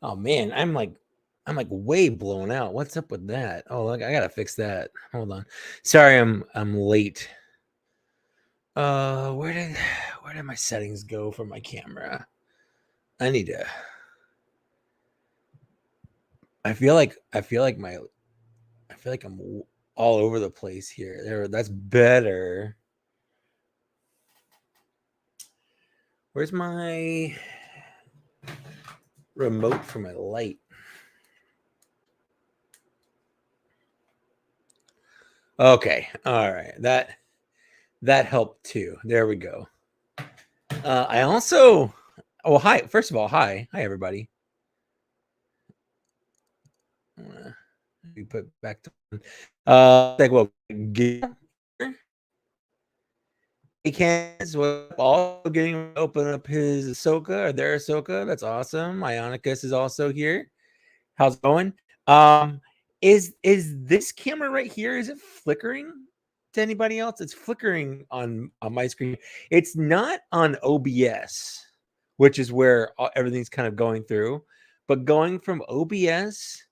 Oh man, I'm like way blown out. What's up with that? Oh, look, I gotta fix that. Hold on. Sorry, I'm late. Where did my settings go for my camera? I need to. I feel like I'm all over the place here. There, that's better. Where's my remote for my light? Okay, all right. That helped too. There we go. I also. Oh, hi. First of all, hi everybody. We put back to like what he can as well. Also getting to open up his Ahsoka or their Ahsoka. That's awesome. Ionicus is also here. How's it going? Um, is this camera right here? Is it flickering to anybody else? It's flickering on my screen. It's not on OBS, which is where everything's kind of going through. But going from OBS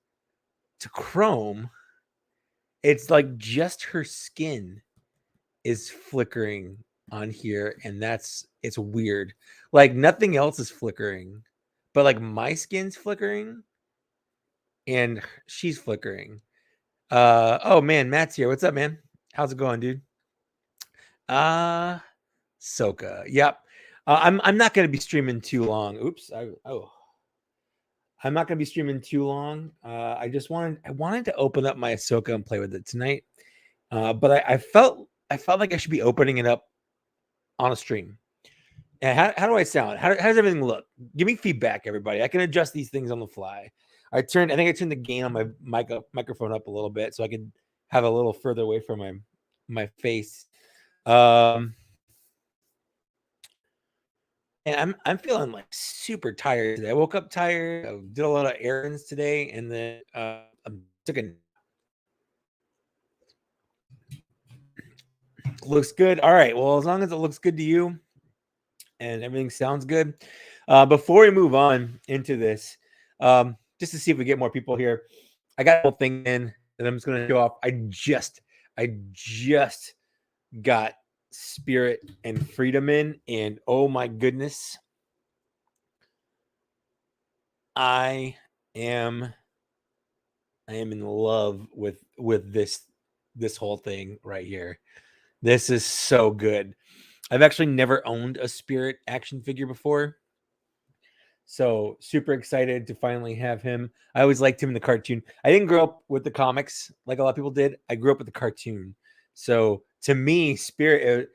to Chrome, it's like just her skin is flickering on here, and it's weird. Like nothing else is flickering, but like my skin's flickering and she's flickering. Oh man, Matt's here. What's up, man? How's it going, dude? Uh Soka. Yep. I'm not gonna be streaming too long. Oops. I'm not gonna be streaming too long. I wanted to open up my Ahsoka and play with it tonight. But I felt like I should be opening it up on a stream. And how do I sound? How does everything look? Give me feedback, everybody. I can adjust these things on the fly. I think I turned the gain on my microphone up a little bit so I could have a little further away from my face. Um, and I'm feeling like super tired today. I woke up tired. I did a lot of errands today, and then I took a looks good. All right. Well, as long as it looks good to you and everything sounds good. Before we move on into this, just to see if we get more people here, I got a whole thing in that I'm just going to show off. I just got Spirit and Freedom in, and oh my goodness, I am in love with this whole thing right here. This is so good. I've actually never owned a Spirit action figure before. So super excited to finally have him. I always liked him in the cartoon. I didn't grow up with the comics like a lot of people did. I grew up with the cartoon. So to me, Spirit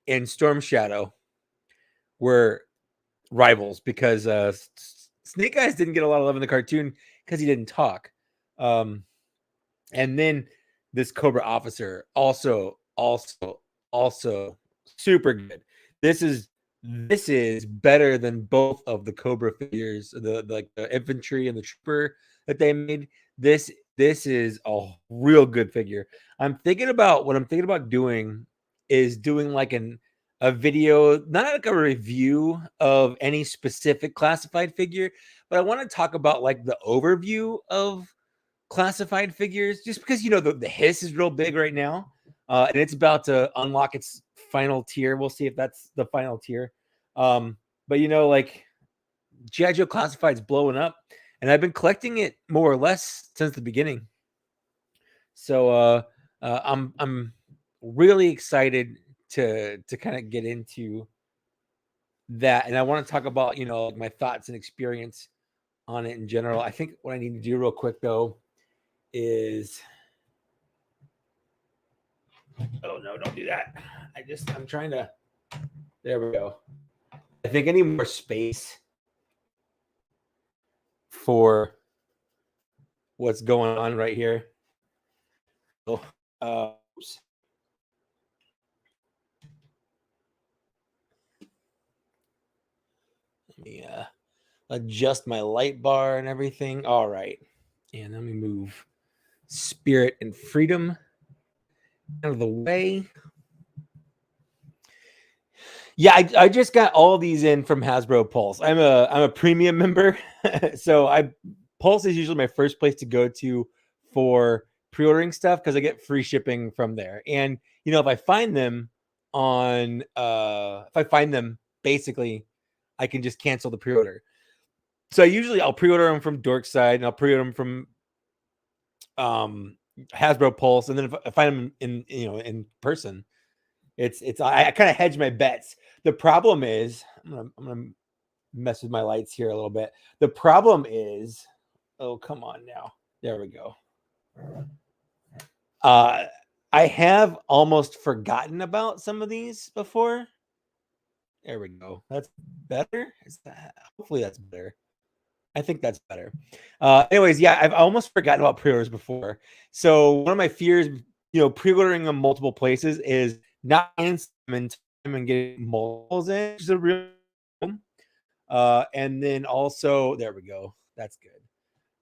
and Storm Shadow were rivals because Snake Eyes didn't get a lot of love in the cartoon because he didn't talk. Um, and then this Cobra officer also super good. This is better than both of the Cobra figures, the infantry and the trooper that they made. This is a real good figure. I'm thinking about doing is doing like a video, not like a review of any specific classified figure, but I want to talk about like the overview of classified figures, just because the hiss is real big right now, and it's about to unlock its final tier. We'll see if that's the final tier. But like GI Joe Classified's blowing up, and I've been collecting it more or less since the beginning. So I'm really excited to kind of get into that, and I want to talk about my thoughts and experience on it in general. I think what I need to do real quick though is oh no, don't do that. I'm trying to. There we go. I think I need more space for what's going on right here. Oh, oops. Let me adjust my light bar and everything. All right, and let me move Spirit and Freedom out of the way. Yeah, I just got all these in from Hasbro Pulse. I'm a premium member, so Pulse is usually my first place to go to for pre-ordering stuff because I get free shipping from there. And if I find them basically, I can just cancel the pre-order. So I'll pre-order them from Dorkside and I'll pre-order them from Hasbro Pulse, and then if I find them in person, I kind of hedge my bets. The problem is I'm gonna mess with my lights here a little bit. The problem is, oh come on now, there we go. I have almost forgotten about some of these before. There we go. That's better. Hopefully that's better. I think that's better. Anyways, yeah, I've almost forgotten about pre-orders before. So one of my fears, pre-ordering them multiple places is not in time and getting multiples in, which is a real problem. And then also, there we go. That's good.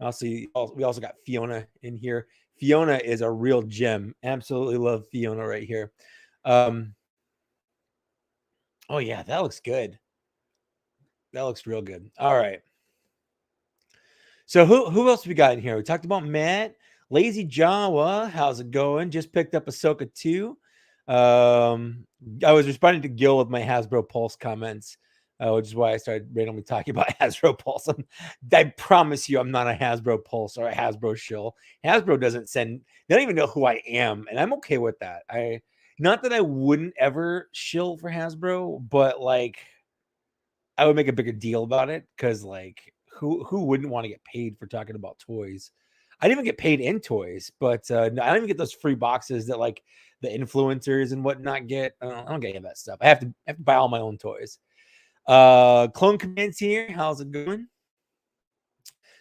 Also, we also got Fiona in here. Fiona is a real gem. Absolutely love Fiona right here. Oh yeah, that looks good. That looks real good. All right. So who else we got in here? We talked about Matt. Lazy Jawa, how's it going? Just picked up Ahsoka 2. I was responding to Gil with my Hasbro Pulse comments, which is why I started randomly talking about Hasbro Pulse. I promise you, I'm not a Hasbro Pulse or a Hasbro shill. Hasbro they don't even know who I am, and I'm okay with that. Not that I wouldn't ever shill for Hasbro, but like I would make a bigger deal about it because like who wouldn't want to get paid for talking about toys? I didn't even get paid in toys, but I don't even get those free boxes that like the influencers and whatnot get. I don't get any of that stuff. I have to buy all my own toys. Clone Command's here. How's it going?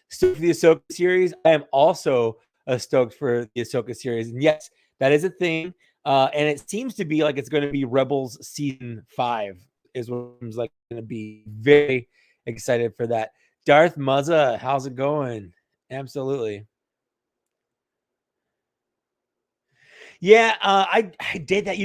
Stoked for the Ahsoka series. I am also stoked for the Ahsoka series. And yes, that is a thing. And it seems to be like it's going to be Rebels season 5 is what I'm like going to be. Very excited for that. Darth Muzza, how's it going? Absolutely. Yeah, I did that.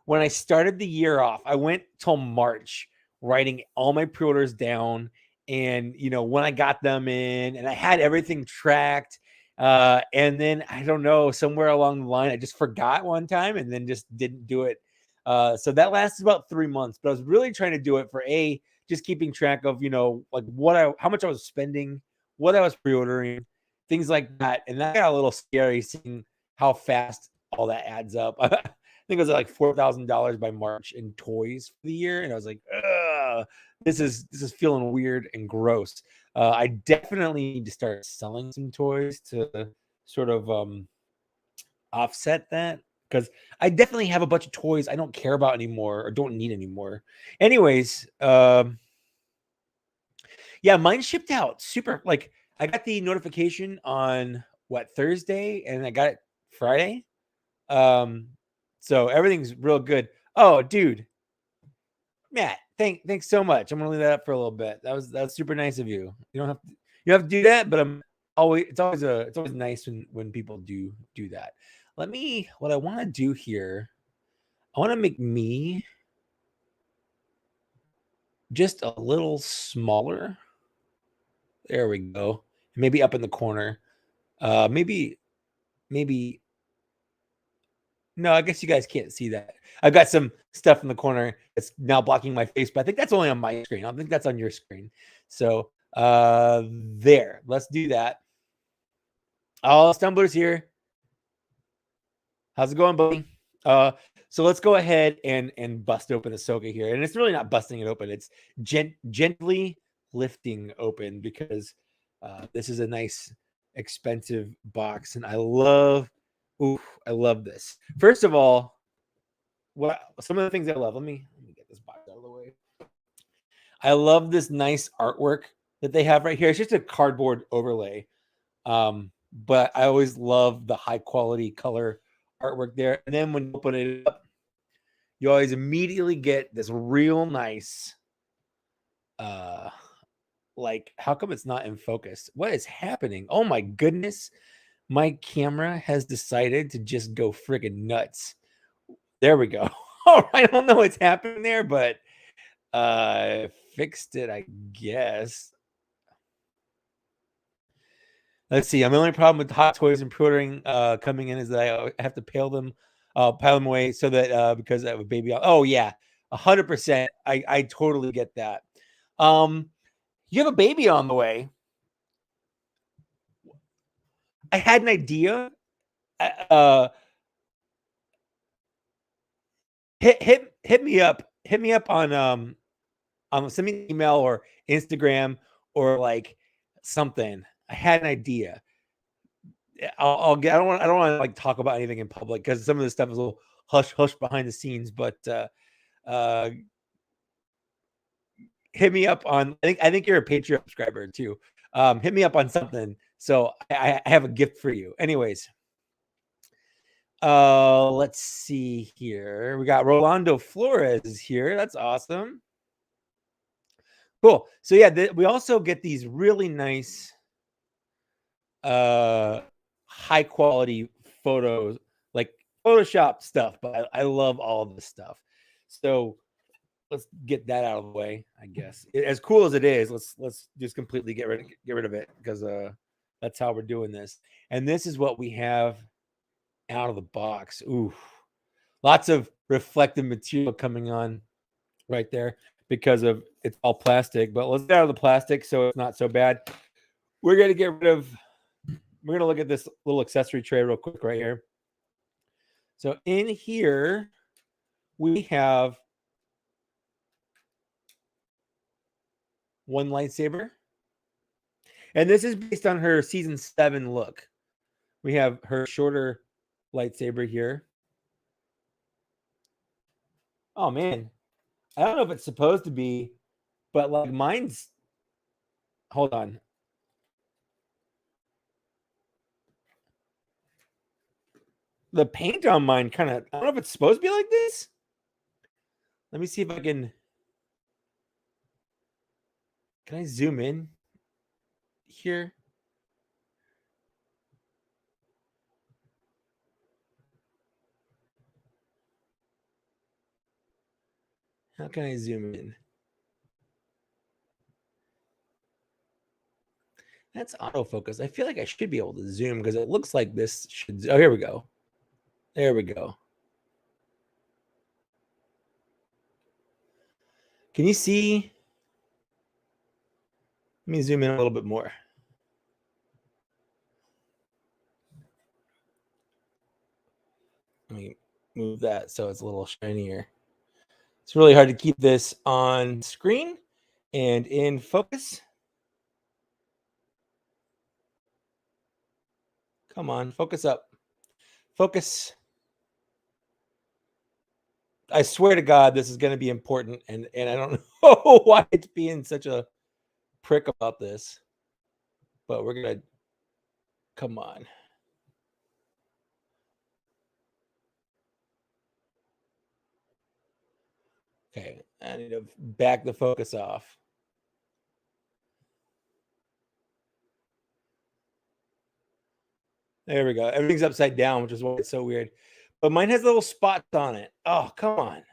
When I started the year off, I went till March writing all my pre-orders down, and when I got them in, and I had everything tracked. And then I don't know, somewhere along the line, I just forgot one time, and then just didn't do it. So that lasted about 3 months, but I was really trying to do it for just keeping track of like how much I was spending, what I was pre-ordering, things like that, and that got a little scary seeing how fast all that adds up. I think it was like $4,000 by March in toys for the year, and I was like, ugh, this is feeling weird and gross. I definitely need to start selling some toys to sort of offset that, because I definitely have a bunch of toys I don't care about anymore or don't need anymore. Anyways, yeah, mine shipped out super. Like I got the notification on Thursday, and I got it Friday. So everything's real good. Oh, dude, Matt, thanks so much. I'm gonna leave that up for a little bit. That's super nice of you. You don't have to do that, but it's always nice when people do that. What I want to do here, I want to make me just a little smaller. There we go. Maybe up in the corner. Maybe no, I guess you guys can't see that. I've got some stuff in the corner that's now blocking my face, but I think that's only on my screen. I don't think that's on your screen. So there. Let's do that. Oh, Stumbler's here. How's it going, buddy? So let's go ahead and bust open Ahsoka here. And it's really not busting it open. It's gently lifting open because this is a nice, expensive box. And I love this. First of all, some of the things I love. Let me get this box out of the way. I love this nice artwork that they have right here. It's just a cardboard overlay. But I always love the high quality color artwork there. And then when you open it up, you always immediately get this real nice like, how come it's not in focus? What is happening? Oh my goodness. My camera has decided to just go friggin' nuts. There we go. All right, I don't know what's happening there, but fixed it, I guess. Let's see. The only problem with Hot Toys and pre-ordering coming in is that I have to pile them away so that because I have a baby. Oh yeah, 100%. I totally get that. You have a baby on the way. I had an idea. Hit me up. Hit me up on send me an email or Instagram or like something. I had an idea. I'll get. I don't want to like talk about anything in public because some of this stuff is a little hush behind the scenes. But hit me up on. I think you're a Patreon subscriber too. Hit me up on something. So I have a gift for you. Anyways, let's see here. We got Rolando Flores is here. That's awesome. Cool. So yeah, we also get these really nice high quality photos, like Photoshop stuff, but I love all of this stuff. So let's get that out of the way, I guess. As cool as it is, let's just completely get rid of it because that's how we're doing this. And this is what we have out of the box. Ooh, lots of reflective material coming on right there because of it's all plastic. But let's get out of the plastic so it's not so bad. We're going to get rid of. We're going to look at this little accessory tray real quick right here. So in here, we have one lightsaber. And this is based on her season 7 look. We have her shorter lightsaber here. Oh, man. I don't know if it's supposed to be, but like mine's... Hold on. The paint on mine kind of... I don't know if it's supposed to be like this. Let me see if I can... Can I zoom in here? How can I zoom in? That's autofocus. I feel like I should be able to zoom because it looks like this should... Oh, here we go. There we go. Can you see? Let me zoom in a little bit more. Let me move that so it's a little shinier. It's really hard to keep this on screen and in focus. Come on, focus up. Focus. I swear to God, this is going to be important, and I don't know why it's being such a prick about this, but we're going to, come on. Okay, I need to back the focus off. There we go. Everything's upside down, which is why it's so weird. But mine has little spots on it. Oh, come on.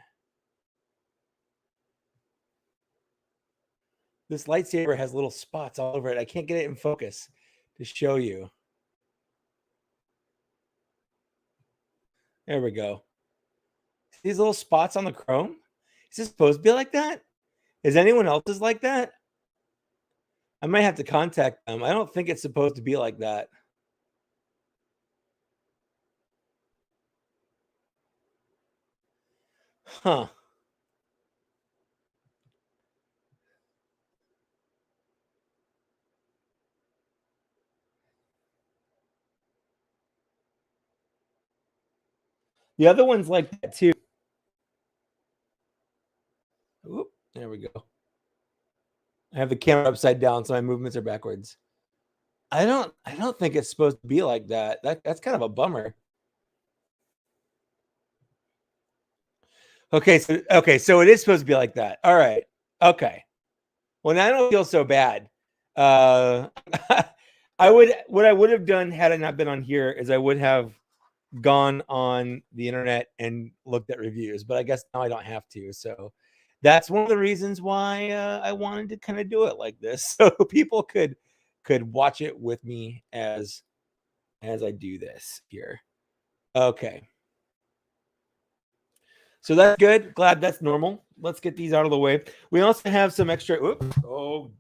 This lightsaber has little spots all over it. I can't get it in focus to show you. There we go. These little spots on the chrome. Is this supposed to be like that? Is anyone else's like that? I might have to contact them. I don't think it's supposed to be like that. Huh. The other one's like that too. Oop, there we go. I have the camera upside down, so my movements are backwards. I don't think it's supposed to be like that. That's kind of a bummer. Okay, so it is supposed to be like that. All right. Okay. Well, now I don't feel so bad. What I would have done had I not been on here is I would have gone on the internet and looked at reviews, but I guess now I don't have to. So that's one of the reasons why I wanted to kind of do it like this, so people could watch it with me as I do this here. Okay. So that's good. Glad that's normal. Let's get these out of the way. We also have some extra. Oh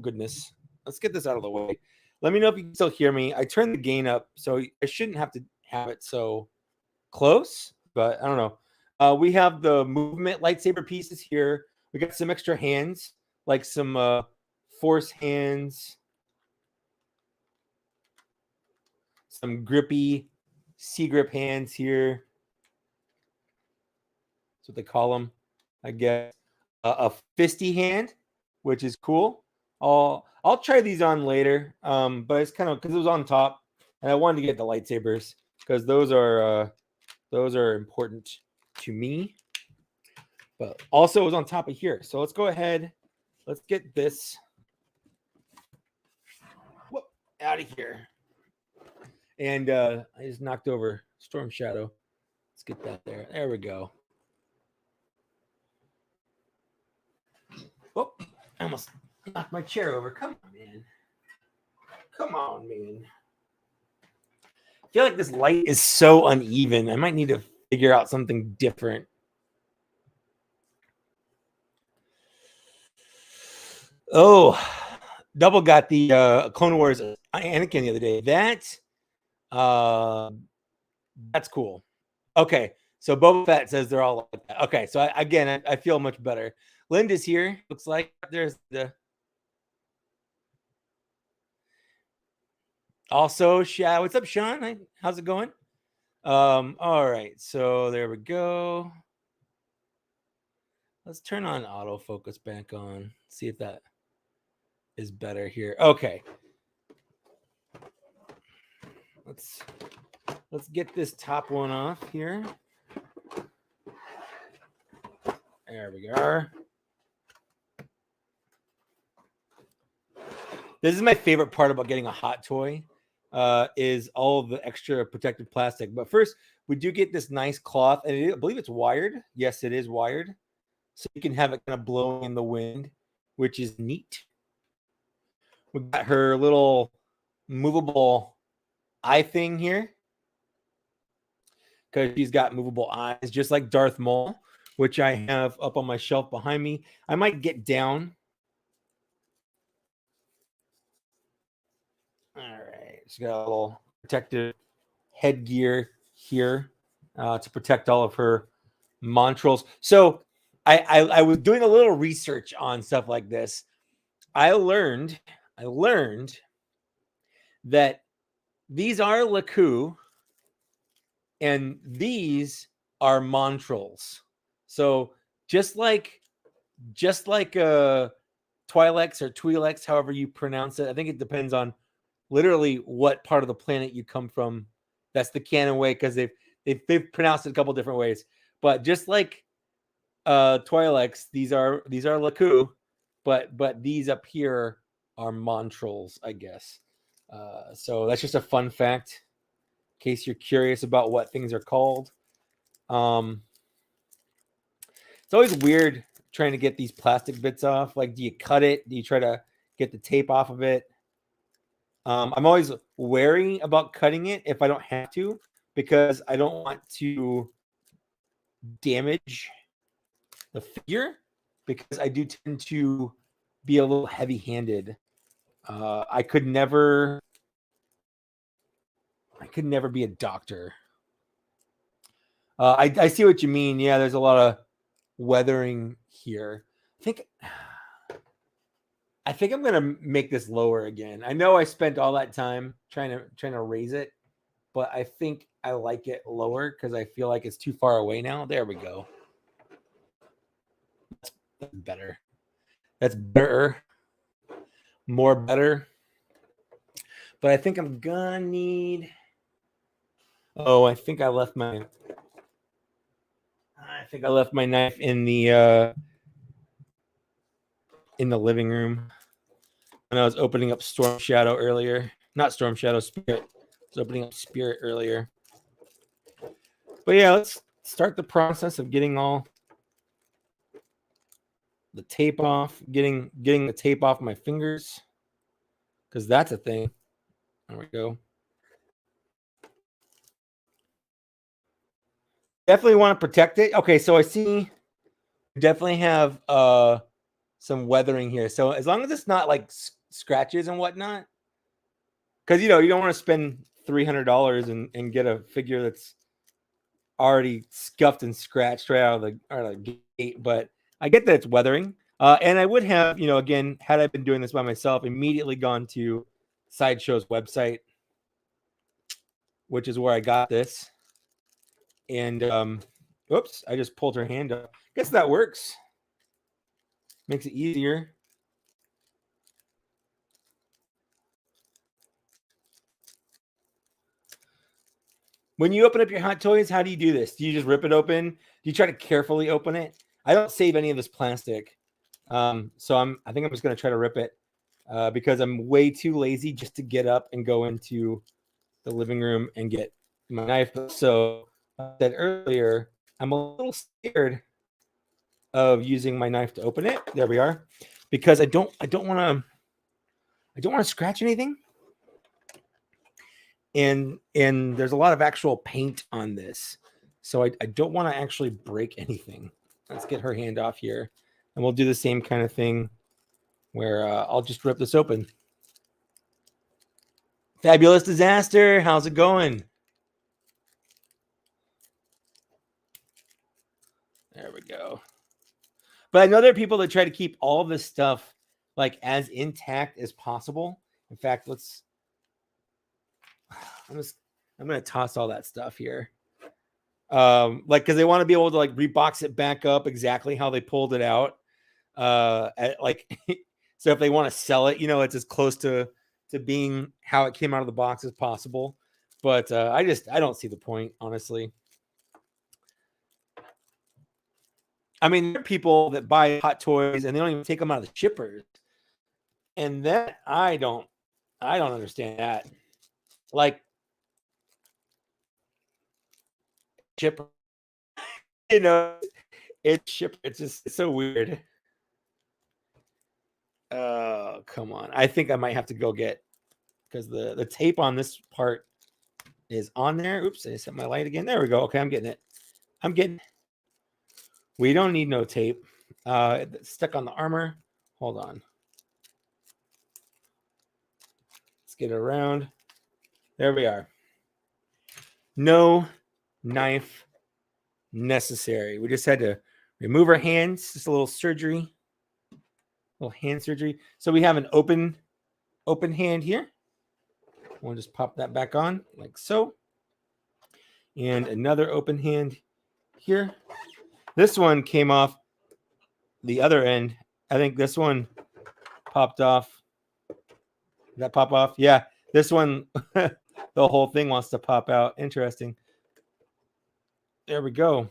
goodness. Let's get this out of the way. Let me know if you can still hear me. I turned the gain up, so I shouldn't have to have it so close, but I don't know. We have the movement lightsaber pieces here. We got some extra hands, like some force hands, some grippy C grip hands here. That's what they call them, I guess. A fisty hand, which is cool. I'll try these on later, but it's kind of because it was on top, and I wanted to get the lightsabers because those are important to me. But also it was on top of here, so let's go ahead. Let's get this out of here. And I just knocked over Storm Shadow. Let's get that there. There we go. Oh, I almost knocked my chair over. Come on, man. Come on, man. I feel like this light is so uneven. I might need to figure out something different. Oh, Double got the Clone Wars Anakin the other day. That's cool. Okay, so Boba Fett says they're all like that. Okay, so I feel much better. Linda's here. Looks like there's the. Also, what's up, Sean? How's it going? All right, so there we go. Let's turn on autofocus back on. See if that is better here. Okay. Let's get this top one off here. There we go. This is my favorite part about getting a hot toy, is all of the extra protective plastic. But first, we do get this nice cloth, and I believe it's wired. Yes, it is wired. So you can have it kind of blowing in the wind, which is neat. We got her little movable eye thing here, because she's got movable eyes, just like Darth Maul, which I have up on my shelf behind me. I might get down. All right, she's got a little protective headgear here to protect all of her montrals. So I was doing a little research on stuff like this. I learned that these are Laku and these are montrals. So just like Twi'leks or Twi'leks, however you pronounce it. I think it depends on literally what part of the planet you come from. That's the canon way, because they've pronounced it a couple different ways. But just like Twi'leks, these are Laku, but these up here are montrals, I guess. So that's just a fun fact, in case you're curious about what things are called. It's always weird trying to get these plastic bits off. Like, do you cut it? Do you try to get the tape off of it? I'm always wary about cutting it if I don't have to, because I don't want to damage the figure, because I do tend to be a little heavy-handed. I could never be a doctor. I see what you mean. Yeah, there's a lot of weathering here. I think I'm gonna make this lower again. I know I spent all that time trying to raise it, but I think I like it lower because I feel like it's too far away now. There we go. That's better. That's better. More better. But I think I'm gonna need. Oh, I think I left my knife in the living room when I was opening up Storm Shadow earlier. Not Storm Shadow, Spirit. I was opening up Spirit earlier. But yeah, let's start the process of getting all the tape off, getting the tape off my fingers, because that's a thing. There we go. Definitely want to protect it. Okay, so I see we definitely have some weathering here. So as long as it's not like scratches and whatnot, because you don't want to spend $300 and get a figure that's already scuffed and scratched right out of the gate. But I get that it's weathering. And I would have, again, had I been doing this by myself, immediately gone to Sideshow's website, which is where I got this. And oops, I just pulled her hand up. Guess that works. Makes it easier. When you open up your Hot Toys, how do you do this? Do you just rip it open? Do you try to carefully open it? I don't save any of this plastic. So I think I'm just going to try to rip it because I'm way too lazy just to get up and go into the living room and get my knife. So I said earlier, I'm a little scared of using my knife to open it. There we are, because I don't want to scratch anything. And there's a lot of actual paint on this, so I don't want to actually break anything. Let's get her hand off here, and we'll do the same kind of thing where I'll just rip this open. Fabulous Disaster, how's it going? There we go. But I know there are people that try to keep all of this stuff like as intact as possible. In fact, I'm going to toss all that stuff here. Because they want to be able to like rebox it back up exactly how they pulled it out. So if they want to sell it, it's as close to being how it came out of the box as possible. But I don't see the point, honestly. I mean, there are people that buy Hot Toys and they don't even take them out of the shippers. And that I don't understand that. Like, shipper, it's shipper. It's so weird. Oh, come on. I think I might have to go get, because the tape on this part is on there. Oops, I set my light again. There we go. Okay, I'm getting it. We don't need no tape. It's stuck on the armor. Hold on. Let's get it around. There we are. No knife necessary. We just had to remove our hands. Just a little surgery. Little hand surgery. So we have an open hand here. We'll just pop that back on like so. And another open hand here. This one came off the other end. I think this one popped off. Did that pop off? Yeah. This one, the whole thing wants to pop out. Interesting. There we go.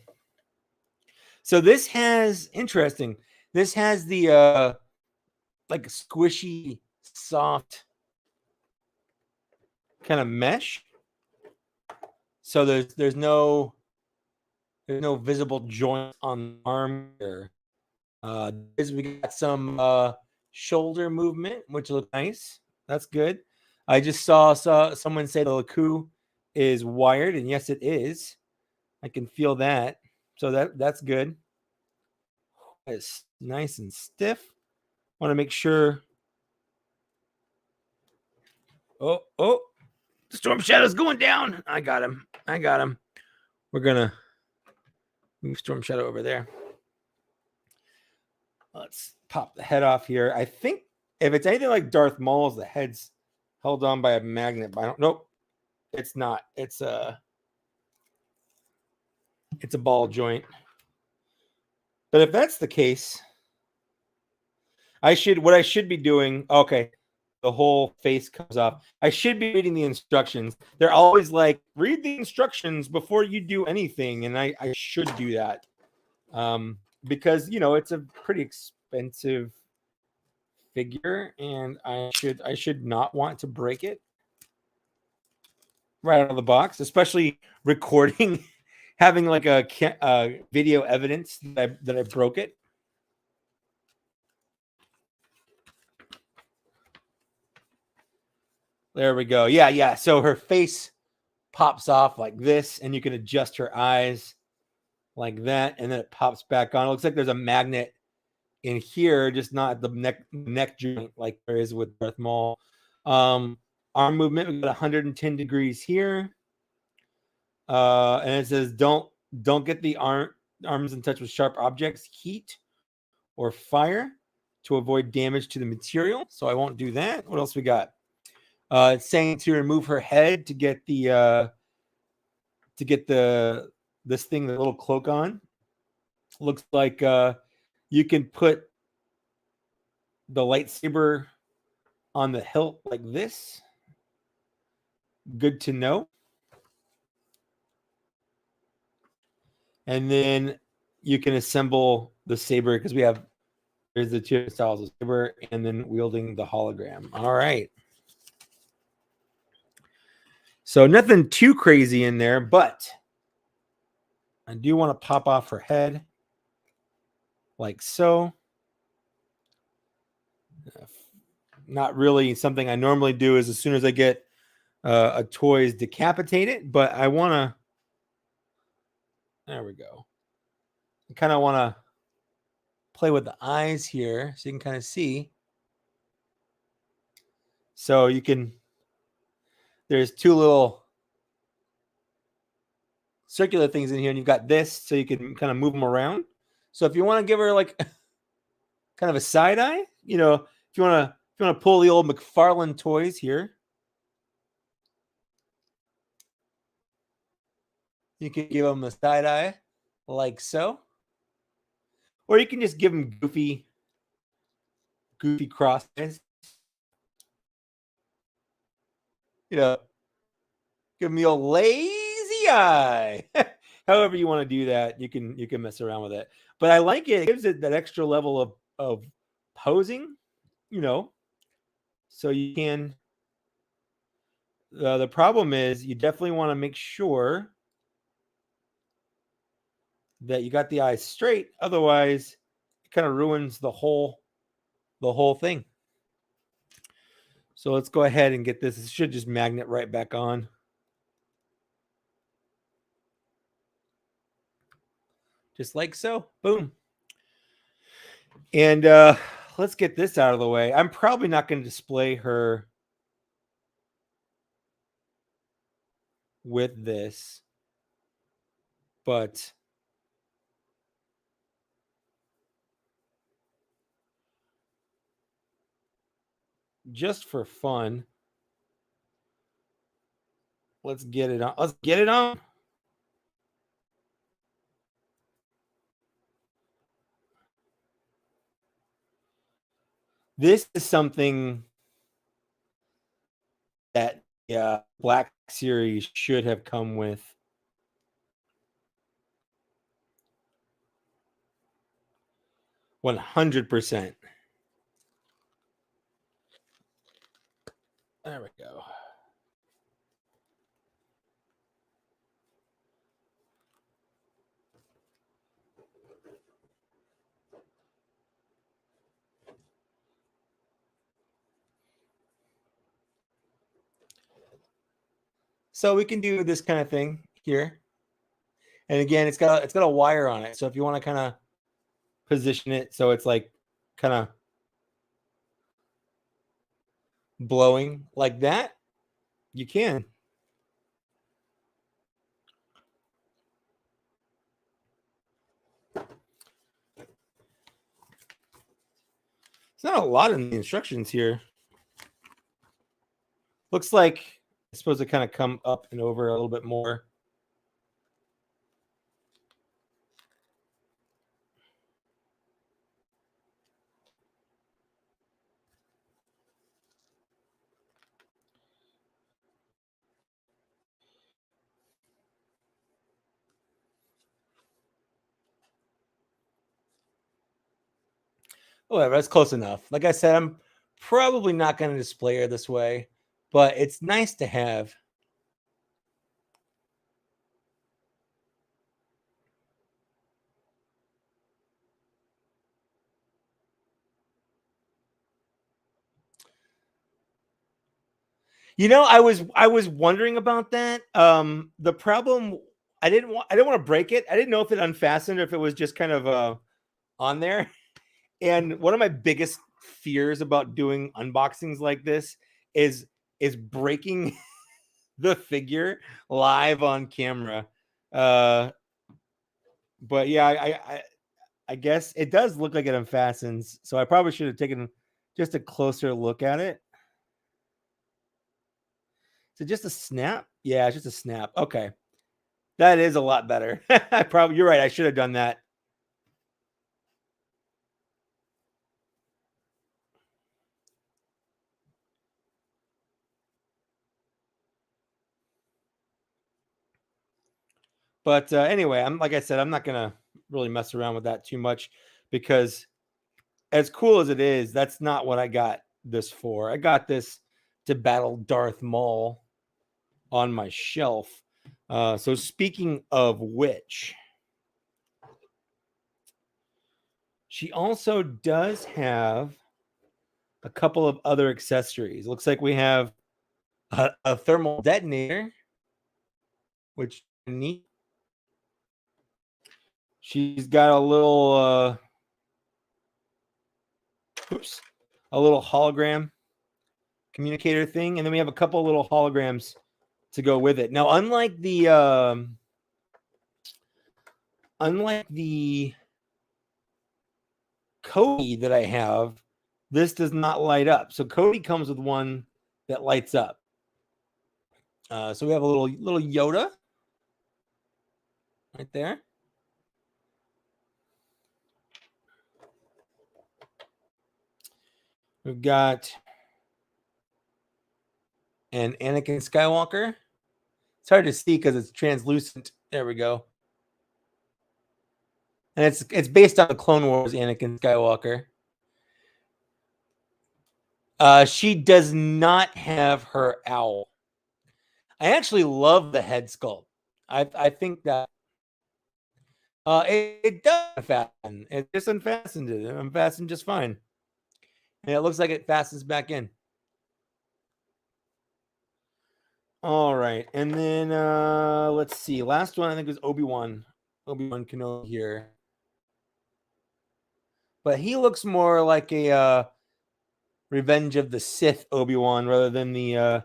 So this has the like squishy, soft kind of mesh. So there's no visible joint on the arm here. We got some shoulder movement, which looks nice. That's good. I just saw someone say the Laku is wired, and yes, it is. I can feel that. So that's good. It's nice and stiff. Want to make sure. Oh, the Storm Shadow's going down. I got him. We're gonna move Storm Shadow over there. Let's pop the head off here. I think if it's anything like Darth Maul's, the head's held on by a magnet. But I don't. Nope, it's not. It's a ball joint. But if that's the case, what I should be doing. Okay, the whole face comes off. I should be reading the instructions. They're always like, read the instructions before you do anything, and I should do that. Because it's a pretty expensive figure, and I should not want to break it right out of the box, especially recording having like a video evidence that I broke it. There we go. Yeah. So her face pops off like this, and you can adjust her eyes like that, and then it pops back on. It looks like there's a magnet in here, just not at the neck joint like there is with Darth Maul. Arm movement, we got 110 degrees here. And it says don't get the arms in touch with sharp objects, heat, or fire to avoid damage to the material. So I won't do that. What else we got? It's saying to remove her head to get the this thing, the little cloak on. Looks like you can put the lightsaber on the hilt like this. Good to know. And then you can assemble the saber because there's the two styles of saber and then wielding the hologram. All right. So nothing too crazy in there, but I do want to pop off her head like so. Not really something I normally do is as soon as I get a toys decapitate it, but I want to, there we go. I kind of want to play with the eyes here so you can kind of see. So you can, there's two little circular things in here, and you've got this so you can kind of move them around. So if you want to give her like kind of a side eye, you know, if you want to pull the old McFarlane toys here, you can give them a side eye like so. Or you can just give them goofy cross eyes. You know, give them the old lazy eye. However you want to do that, you can mess around with it. But I like it. It gives it that extra level of posing, you know. So you can. The problem is you definitely want to make sure that you got the eyes straight. Otherwise, it kind of ruins the whole thing. So let's go ahead and get this. It should just magnet right back on. Just like so. Boom. And let's get this out of the way. I'm probably not going to display her with this, but just for fun, let's get it on. Let's get it on. This is something that Black Series should have come with. %100. There we go. So we can do this kind of thing here. And again, it's got a wire on it. So if you want to kind of position it so it's like kind of blowing like that, you can. It's not a lot in the instructions here. Looks like it's supposed to kind of come up and over a little bit more. Whatever, that's close enough. Like I said, I'm probably not going to display her this way, but it's nice to have. You know, I was wondering about that. The problem, I didn't want to break it. I didn't know if it unfastened or if it was just kind of on there. And one of my biggest fears about doing unboxings like this is breaking the figure live on camera. But yeah, I guess it does look like it unfastens. So I probably should have taken just a closer look at it. Is it just a snap? Yeah, it's just a snap. Okay. That is a lot better. You're right. I should have done that. But anyway, like I said, I'm not gonna really mess around with that too much because as cool as it is, that's not what I got this for. I got this to battle Darth Maul on my shelf. So speaking of which, she also does have a couple of other accessories. Looks like we have a thermal detonator, which is neat. She's got a little a little hologram communicator thing, and then we have a couple of little holograms to go with it. Now, unlike the Cody that I have, this does not light up. So Cody comes with one that lights up. So we have a little Yoda right there. We've got an Anakin Skywalker. It's hard to see because it's translucent. There we go. And it's based on the Clone Wars Anakin Skywalker. She does not have her owl. I actually love the head sculpt. I think that it does unfasten. It just unfastened it. It unfastened just fine. And it looks like it fastens back in. All right. And then let's see. Last one I think was Obi-Wan Kenobi here. But he looks more like a Revenge of the Sith Obi-Wan rather than the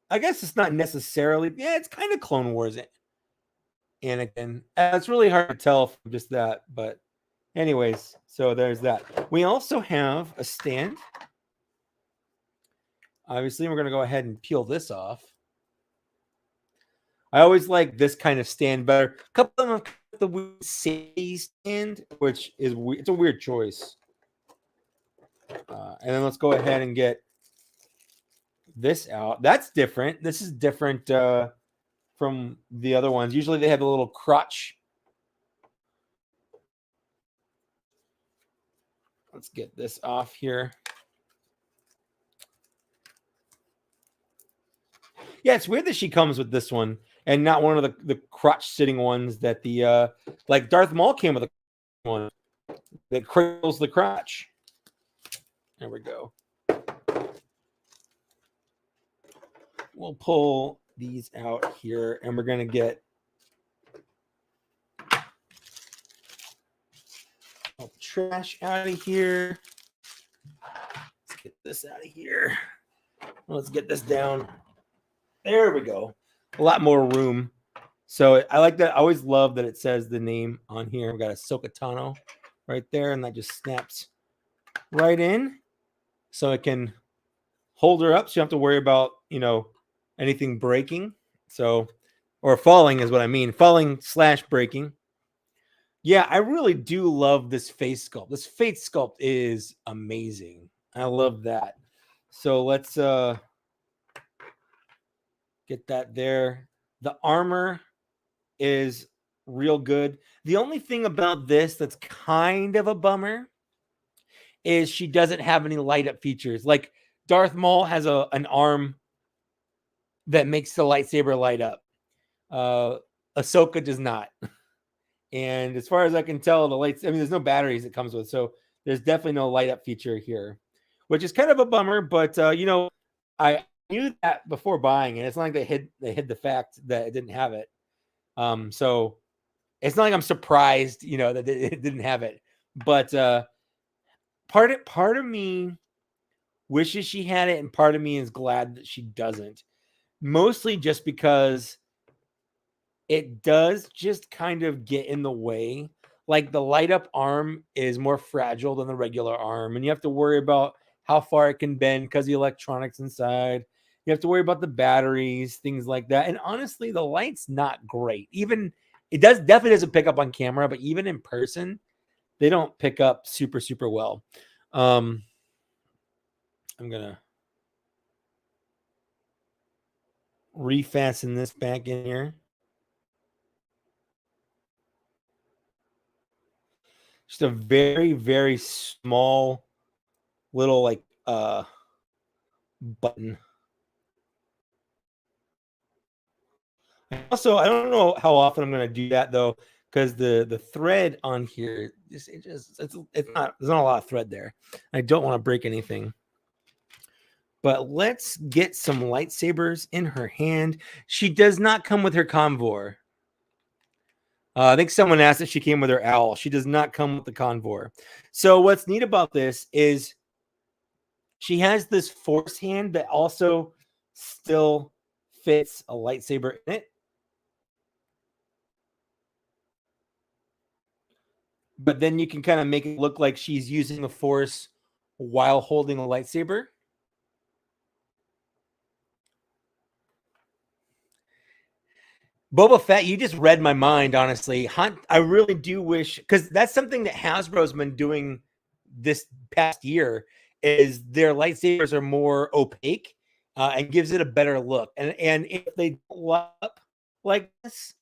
I guess it's not necessarily. Yeah, it's kind of Clone Wars Anakin. It's really hard to tell from just that, but anyways, so there's that. We also have a stand. Obviously, we're going to go ahead and peel this off. I always like this kind of stand better. A couple of them have the weird safety stand, which is it's a weird choice. And then let's go ahead and get this out. That's different. This is different from the other ones. Usually they have a little crotch. Let's get this off here. Yeah, it's weird that she comes with this one and not one of the crotch sitting ones that the like Darth Maul came with a one that cradles the crotch. There we go. We'll pull these out here and we're going to get all the trash out of here. Let's get this out of here. Let's get this down. There we go. A lot more room. So I like that. I always love that it says the name on here. We've got Ahsoka Tano right there, and that just snaps right in. So it can hold her up. So you don't have to worry about, anything breaking. So, or falling is what I mean. Falling / breaking. Yeah, I really do love this face sculpt. This face sculpt is amazing. I love that. So let's get that there. The armor is real good. The only thing about this that's kind of a bummer is she doesn't have any light up features. Like Darth Maul has an arm that makes the lightsaber light up. Ahsoka does not. And as far as I can tell, there's no batteries it comes with. So there's definitely no light up feature here, which is kind of a bummer. But I knew that before buying it. It's not like they hid the fact that it didn't have it. So it's not like I'm surprised, that it didn't have it. But part of me wishes she had it, and part of me is glad that she doesn't. Mostly just because it does just kind of get in the way. Like the light up arm is more fragile than the regular arm, and you have to worry about how far it can bend because the electronics inside. You have to worry about the batteries, things like that. And honestly, the light's not great. Even it definitely doesn't pick up on camera, but even in person, they don't pick up super, super well. I'm gonna refasten this back in here. Just a very, very small little button. Also, I don't know how often I'm going to do that though, because the thread on here it's not, there's not a lot of thread there. I don't want to break anything. But let's get some lightsabers in her hand. She does not come with her convor. I think someone asked if she came with her owl. She does not come with the convor. So what's neat about this is she has this force hand that also still fits a lightsaber in it. But then you can kind of make it look like she's using the force while holding a lightsaber. Boba Fett, you just read my mind, honestly. I really do wish, because that's something that Hasbro's been doing this past year, is their lightsabers are more opaque and gives it a better look. And if they light up like this,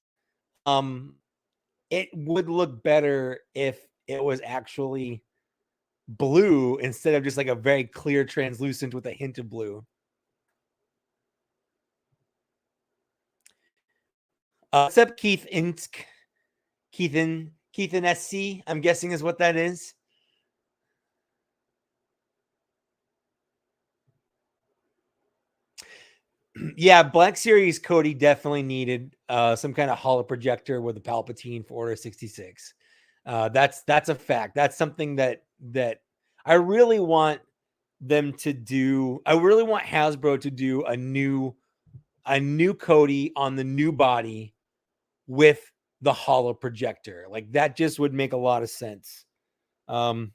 it would look better if it was actually blue instead of just like a very clear translucent with a hint of blue. What's up, Keith Insk? Keithan SC, I'm guessing is what that is. Yeah, Black Series Cody definitely needed some kind of holo projector with a Palpatine for Order 66. That's a fact. That's something that I really want them to do. I really want Hasbro to do a new Cody on the new body with the holo projector. Like that just would make a lot of sense. So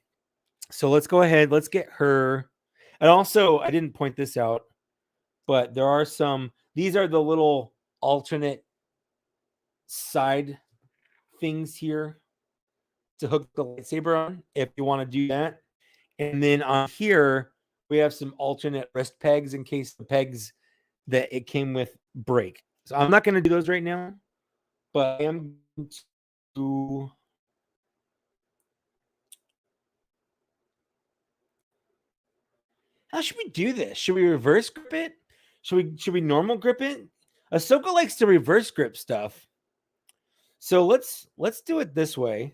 let's go ahead. Let's get her. And also, I didn't point this out, but there are some. These are the little alternate side things here to hook the lightsaber on if you want to do that. And then on here, we have some alternate wrist pegs in case the pegs that it came with break. So I'm not going to do those right now, but I am going to. How should we do this? Should we reverse grip it? Should we normal grip it? Ahsoka likes to reverse grip stuff. So let's do it this way.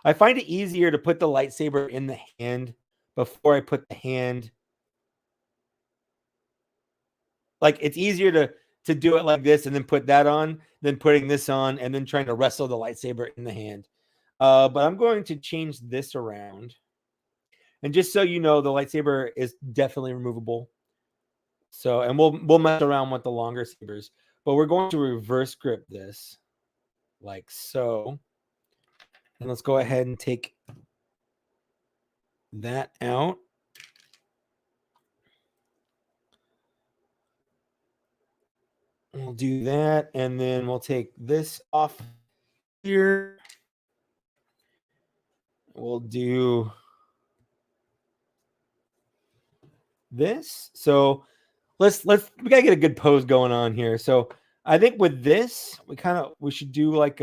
I find it easier to put the lightsaber in the hand before I put the hand. Like it's easier to do it like this and then put that on than putting this on and then trying to wrestle the lightsaber in the hand. But I'm going to change this around. And just so you know, the lightsaber is definitely removable. So, and we'll mess around with the longer sabers, but we're going to reverse grip this like so. And let's go ahead and take that out. We'll do that, and then we'll take this off here. We'll do this. So we gotta get a good pose going on here. So I think with this, we should do like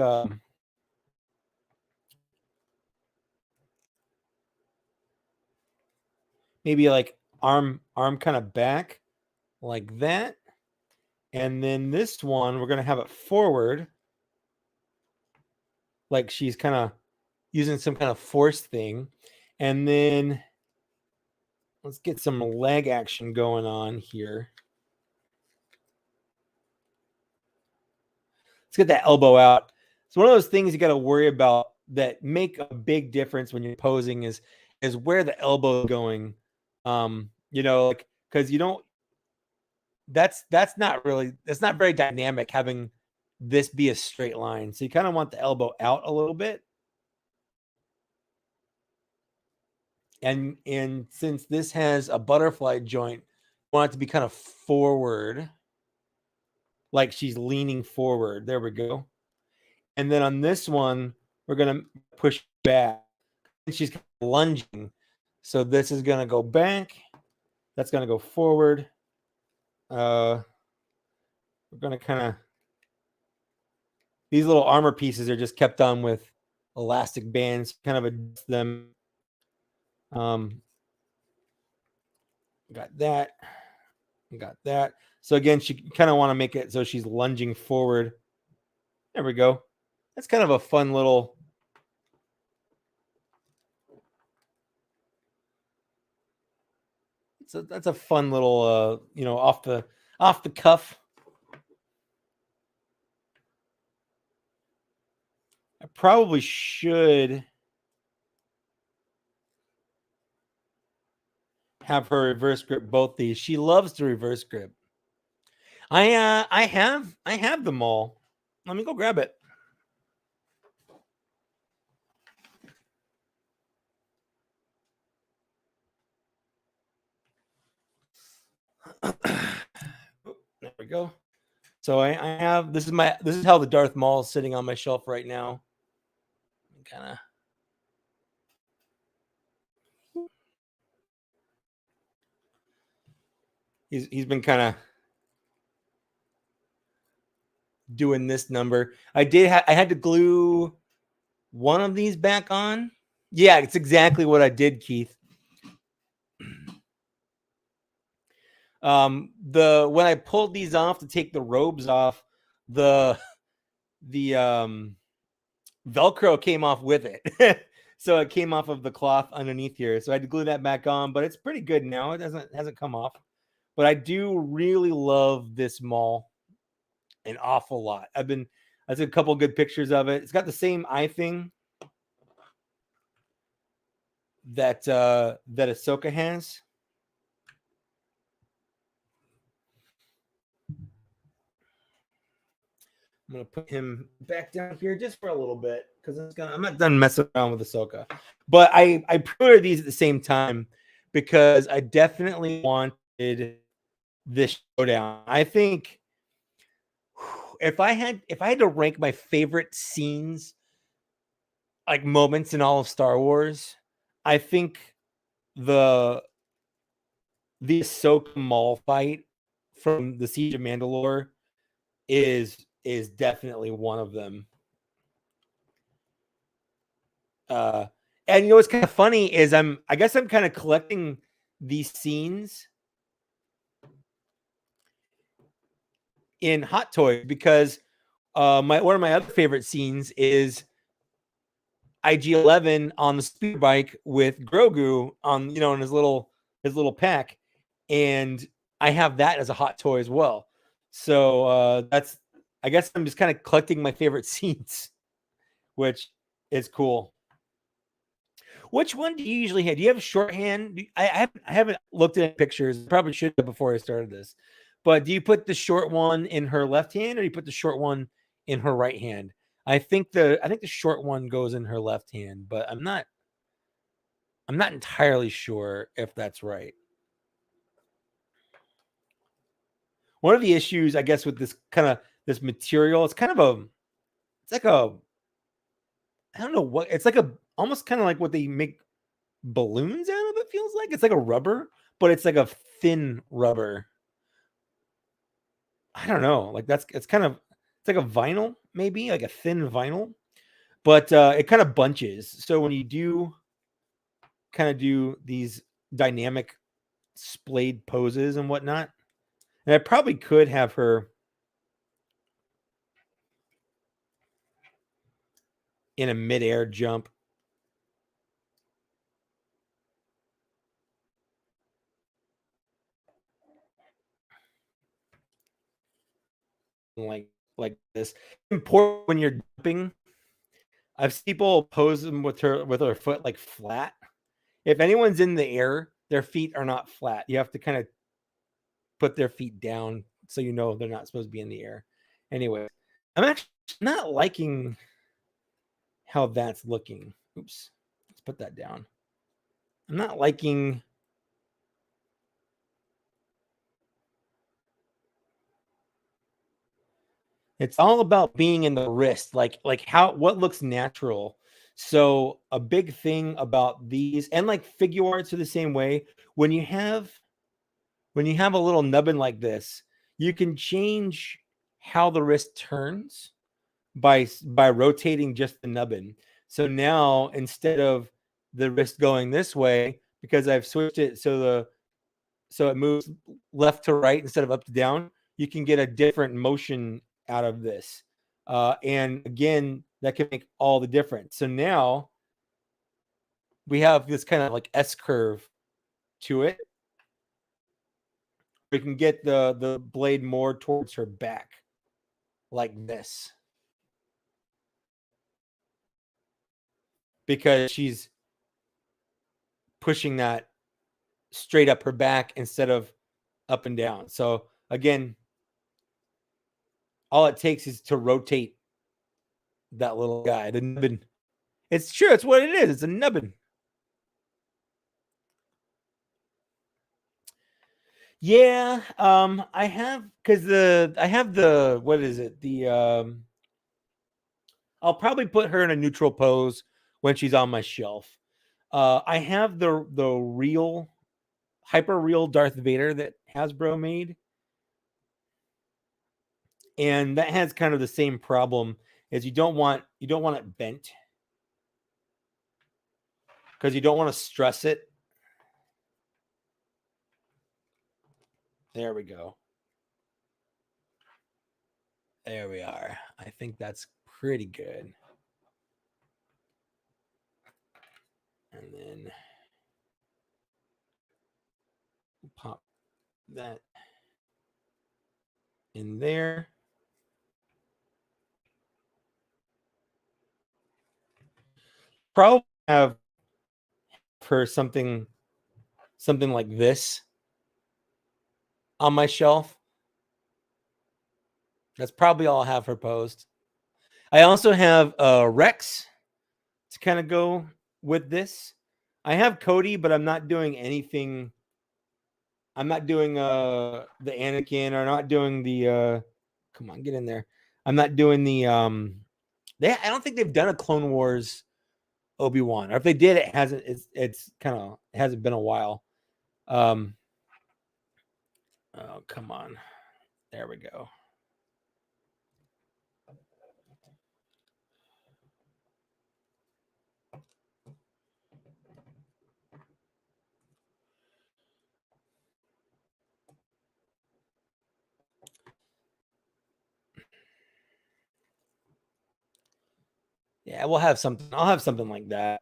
maybe like arm kind of back like that. And then this one, we're gonna have it forward, like she's kind of using some kind of force thing. And then let's get some leg action going on here. Let's get that elbow out. It's one of those things you got to worry about that make a big difference when you're posing is where the elbow is going. Like, because you don't. That's not very dynamic having this be a straight line. So you kind of want the elbow out a little bit. And since this has a butterfly joint, you want it to be kind of forward, like she's leaning forward. There we go. And then on this one, we're going to push back. And she's lunging. So this is going to go back. That's going to go forward. We're going to kind of... These little armor pieces are just kept on with elastic bands, kind of adjust them. Got that. Got that. So again, she kind of want to make it so she's lunging forward. There we go. That's kind of a fun little... So that's a fun little, off the cuff. I probably should have her reverse grip both these. She loves to reverse grip. I have them all. Let me go grab it. There we go. So I have... This is how the Darth Maul is sitting on my shelf right now. Kind of... He's been kind of doing this number. I had to glue one of these back on. Yeah, it's exactly what I did, Keith. When I pulled these off to take the robes off, the Velcro came off with it. So it came off of the cloth underneath here. So I had to glue that back on, but it's pretty good now. It hasn't come off. But I do really love this Maul an awful lot. I took a couple good pictures of it. It's got the same eye thing that Ahsoka has. I'm gonna put him back down here just for a little bit because I'm not done messing around with Ahsoka. But I pre-ordered these at the same time because I definitely wanted this showdown. I think if I had to rank my favorite scenes, like moments in all of Star Wars, I think the Ahsoka Maul fight from the Siege of Mandalore is definitely one of them. And what's kind of funny is I guess I'm kind of collecting these scenes in Hot Toys because one of my other favorite scenes is IG-11 on the speeder bike with Grogu on in his little pack, and I have that as a Hot Toy as well. So I guess I'm just kind of collecting my favorite scenes, which is cool. Which one do you usually have? Do you have shorthand? I haven't looked at pictures. Probably should have before I started this. But do you put the short one in her left hand, or do you put the short one in her right hand? I think the short one goes in her left hand, but I'm not entirely sure if that's right. One of the issues, I guess, with this material, it's like a, I don't know what, it's like almost kind of like what they make balloons out of. It feels like it's like a rubber, but it's like a thin rubber. I don't know. Like it's like a vinyl, maybe like a thin vinyl, but it kind of bunches. So when you do kind of do these dynamic splayed poses and whatnot, and I probably could have her in a midair jump. like this. Important when you're jumping. I've seen people pose them with her foot like flat. If anyone's in the air, their feet are not flat. You have to kind of put their feet down so you know they're not supposed to be in the air. Anyway, I'm actually not liking how that's looking. Oops. Let's put that down. I'm not liking it's all about being in the wrist, like what looks natural. So a big thing about these and like figure arts are the same way. When you have a little nubbin like this, you can change how the wrist turns by rotating just the nubbin. So now instead of the wrist going this way, because I've switched it so it moves left to right instead of up to down, you can get a different motion out of this. And again, that can make all the difference. So now we have this kind of like S curve to it. We can get the blade more towards her back like this. Because she's pushing that straight up her back instead of up and down. So again, all it takes is to rotate that little guy, the nubbin. It's true. It's what it is. It's a nubbin. Yeah, I have the what is it? I'll probably put her in a neutral pose when she's on my shelf. I have the real hyper real Darth Vader that Hasbro made. And that has kind of the same problem as you don't want it bent because you don't want to stress it. There we go. There we are. I think that's pretty good. And then pop that in there. Probably have for something like this on my shelf. That's probably all I'll have her posed. I also have Rex to kind of go with this. I have Cody, but I'm not doing anything. I'm not doing the Anakin or not doing the come on, get in there. I'm not doing the I don't think they've done a Clone Wars Obi-Wan. Or if they did, it hasn't it's kind of it hasn't been a while. Oh, come on. There we go. Yeah, we'll have something. I'll have something like that.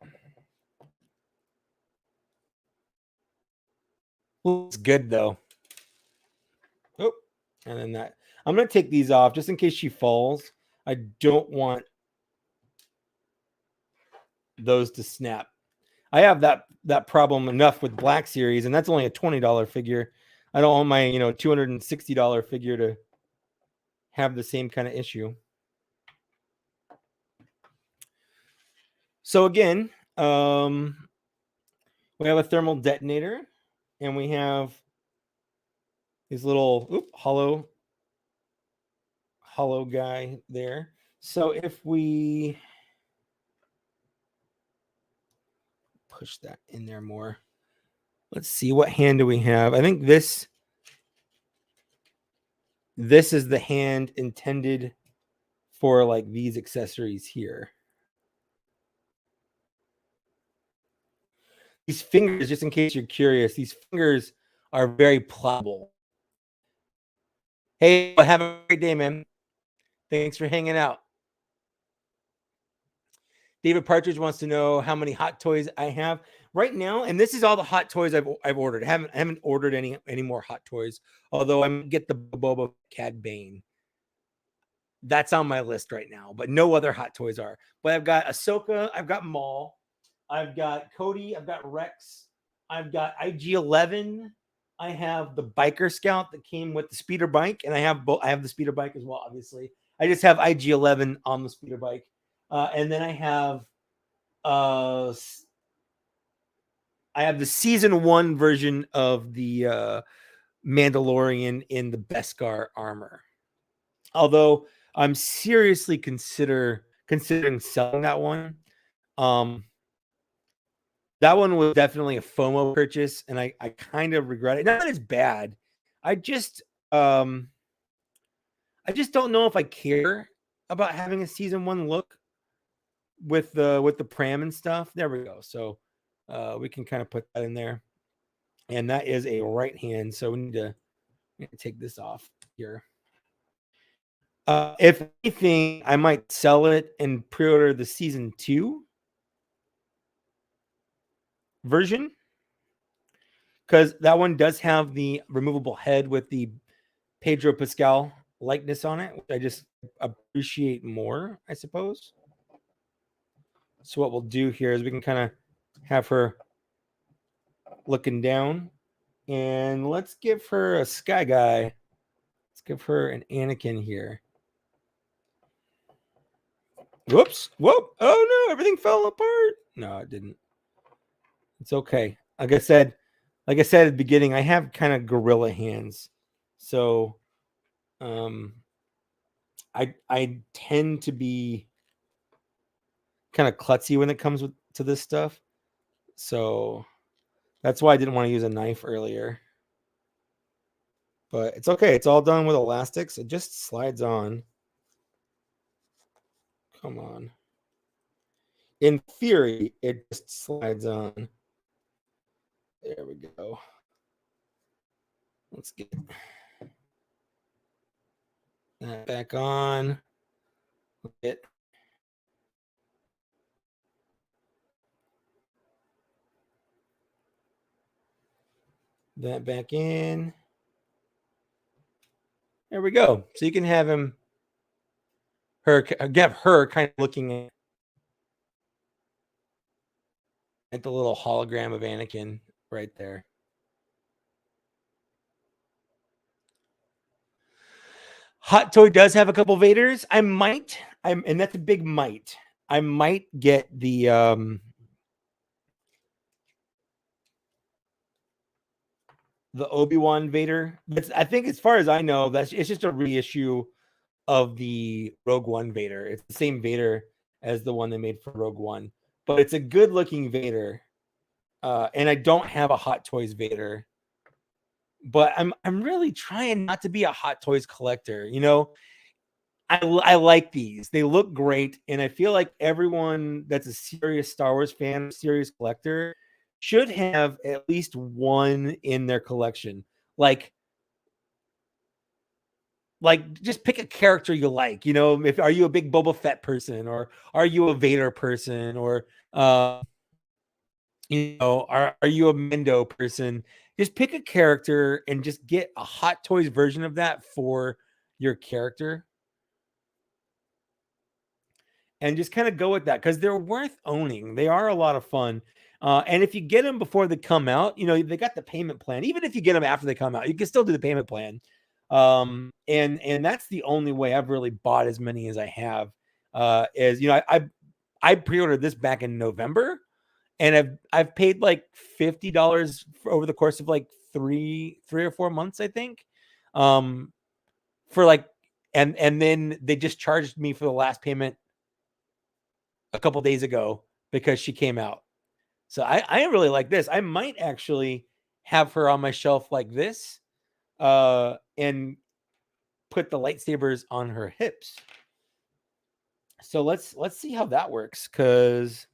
Looks good though. Oh, and then that. I'm gonna take these off just in case she falls. I don't want those to snap. I have that problem enough with Black Series, and that's only a $20 figure. I don't want my $260 figure to have the same kind of issue. So again, we have a thermal detonator, and we have his little hollow guy there. So if we push that in there more, let's see, what hand do we have? I think this is the hand intended for like these accessories here. These fingers, just in case you're curious, these fingers are very pliable. Hey, have a great day, man. Thanks for hanging out. David Partridge wants to know how many Hot Toys I have right now, and this is all the Hot Toys I've ordered. I haven't ordered any more Hot Toys, although I'm gonna get the Boba Cad Bane. That's on my list right now, but no other Hot Toys are. But I've got Ahsoka, I've got Maul, I've got Cody, I've got Rex, I've got IG-11. I have the biker scout that came with the speeder bike, and I have the speeder bike as well. Obviously, I just have IG-11 on the speeder bike, and then I have the season 1 version of the Mandalorian in the Beskar armor. Although I'm seriously considering selling that one. That one was definitely a FOMO purchase, and I kind of regret it. Not that it's bad. I just don't know if I care about having a season 1 look with the pram and stuff. There we go. So we can kind of put that in there. And that is a right hand, so we need to take this off here. If anything, I might sell it and pre-order the season 2 version, because that one does have the removable head with the Pedro Pascal likeness on it, which I just appreciate more, I suppose. So what we'll do here is we can kind of have her looking down, and let's give her a Sky Guy. Let's give her an Anakin here. Whoops. Whoop. Oh no, everything fell apart. No, it didn't. It's okay. Like I said at the beginning, I have kind of gorilla hands. So I tend to be kind of klutzy when it comes to this stuff. So that's why I didn't want to use a knife earlier. But it's okay. It's all done with elastics. It just slides on. Come on. In theory, it just slides on. There we go. Let's get that back on. Get that back in. There we go. So you can have her kind of looking at the little hologram of Anakin right there. Hot Toy does have a couple Vaders. And that's a big might. I might get the Obi-Wan Vader. I think, as far as I know, it's just a reissue of the Rogue One Vader. It's the same Vader as the one they made for Rogue One, but it's a good looking Vader. And I don't have a Hot Toys Vader, but I'm really trying not to be a Hot Toys collector. You know, I like these. They look great, and I feel like everyone that's a serious Star Wars fan, serious collector, should have at least one in their collection. Like just pick a character you like. You know, are you a big Boba Fett person, or are you a Vader person, or you know, are you a Mendo person? Just pick a character and just get a Hot Toys version of that for your character. And just kind of go with that, because they're worth owning. They are a lot of fun. And if you get them before they come out, you know, they got the payment plan. Even if you get them after they come out, you can still do the payment plan. And that's the only way I've really bought as many as I have. Is, you know, I pre-ordered this back in November, and I've paid like $50 over the course of like three or 4 months, I think. For like, and then they just charged me for the last payment a couple days ago because she came out. So I really like this. I might actually have her on my shelf like this, and put the lightsabers on her hips. So let's see how that works, because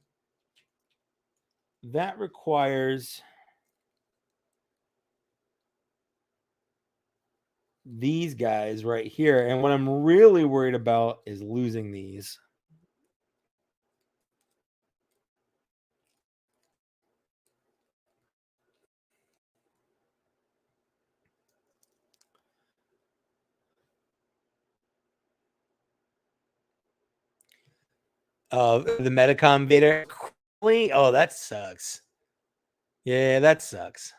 that requires these guys right here. And what I'm really worried about is losing these. The Metacom Vader. Oh, that sucks. Yeah, that sucks.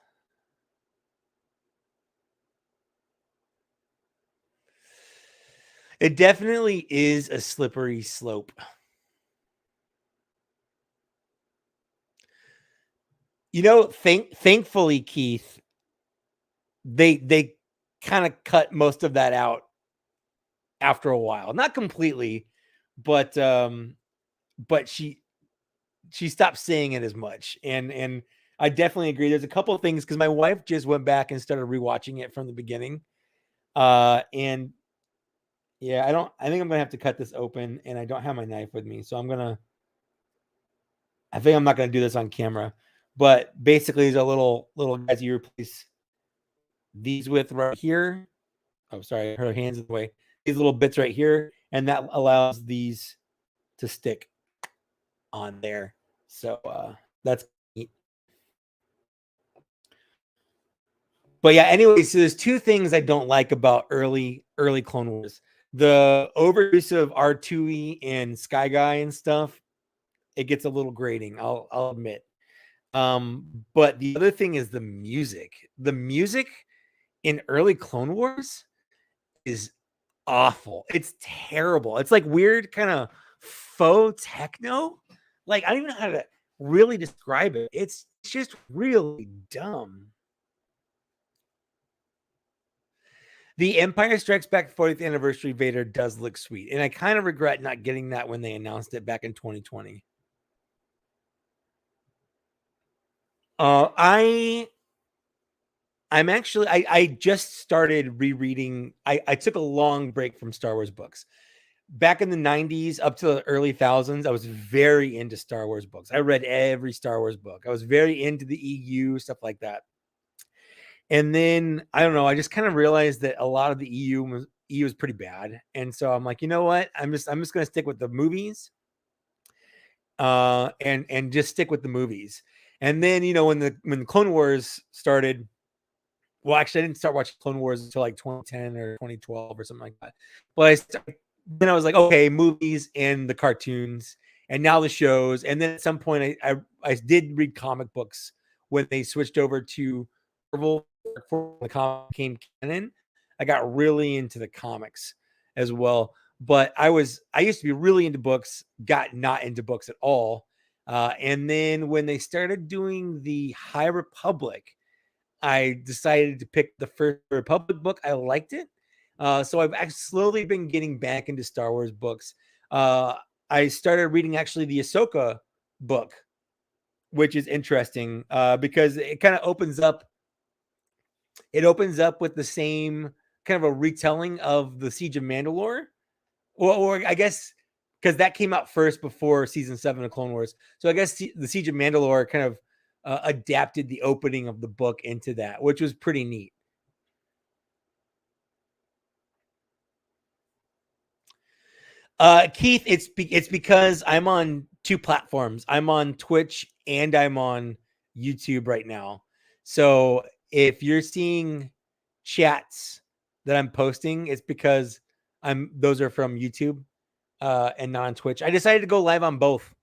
It definitely is a slippery slope. Thankfully, Keith, they kind of cut most of that out after a while. Not completely, but she stopped saying it as much. And I definitely agree. There's a couple of things because my wife just went back and started rewatching it from the beginning. And yeah, I think I'm gonna have to cut this open, and I don't have my knife with me, so I think I'm not gonna do this on camera. But basically, there's a little guys you replace these with right here. Oh, sorry, her hands in the way. These little bits right here, and that allows these to stick on there. So that's neat. But yeah, anyway, so there's two things I don't like about early Clone Wars. The overuse of R2E and Sky Guy and stuff, it gets a little grating, I'll admit. But the other thing is the music. The music in early Clone Wars is awful. It's terrible. It's like weird kind of faux techno. Like I don't even know how to really describe it. It's just really dumb. The Empire Strikes Back 40th anniversary Vader does look sweet, and I kind of regret not getting that when they announced it back in 2020. I'm actually I just started rereading. I took a long break from Star Wars books. Back in the 90s up to the early thousands, I was very into Star Wars books. I read every Star Wars book. I was very into the EU, stuff like that. And then I don't know, I just kind of realized that a lot of the EU was pretty bad. And so I'm like, you know what? I'm just gonna stick with the movies. And just stick with the movies. And then, when Clone Wars started, well, actually, I didn't start watching Clone Wars until like 2010 or 2012 or something like that. But then I was like, okay, movies and the cartoons, and now the shows. And then at some point, I did read comic books when they switched over to Marvel before the comic became canon. I got really into the comics as well. But I used to be really into books, got not into books at all. And then when they started doing the High Republic, I decided to pick the first Republic book. I liked it. So I've slowly been getting back into Star Wars books. I started reading actually the Ahsoka book, which is interesting because it kind of opens up. It opens up with the same kind of a retelling of the Siege of Mandalore, or I guess because that came out first before season 7 of Clone Wars. So I guess the Siege of Mandalore kind of adapted the opening of the book into that, which was pretty neat. Keith, it's because I'm on two platforms. I'm on Twitch and I'm on YouTube right now. So if you're seeing chats that I'm posting, it's because those are from YouTube and not on Twitch. I decided to go live on both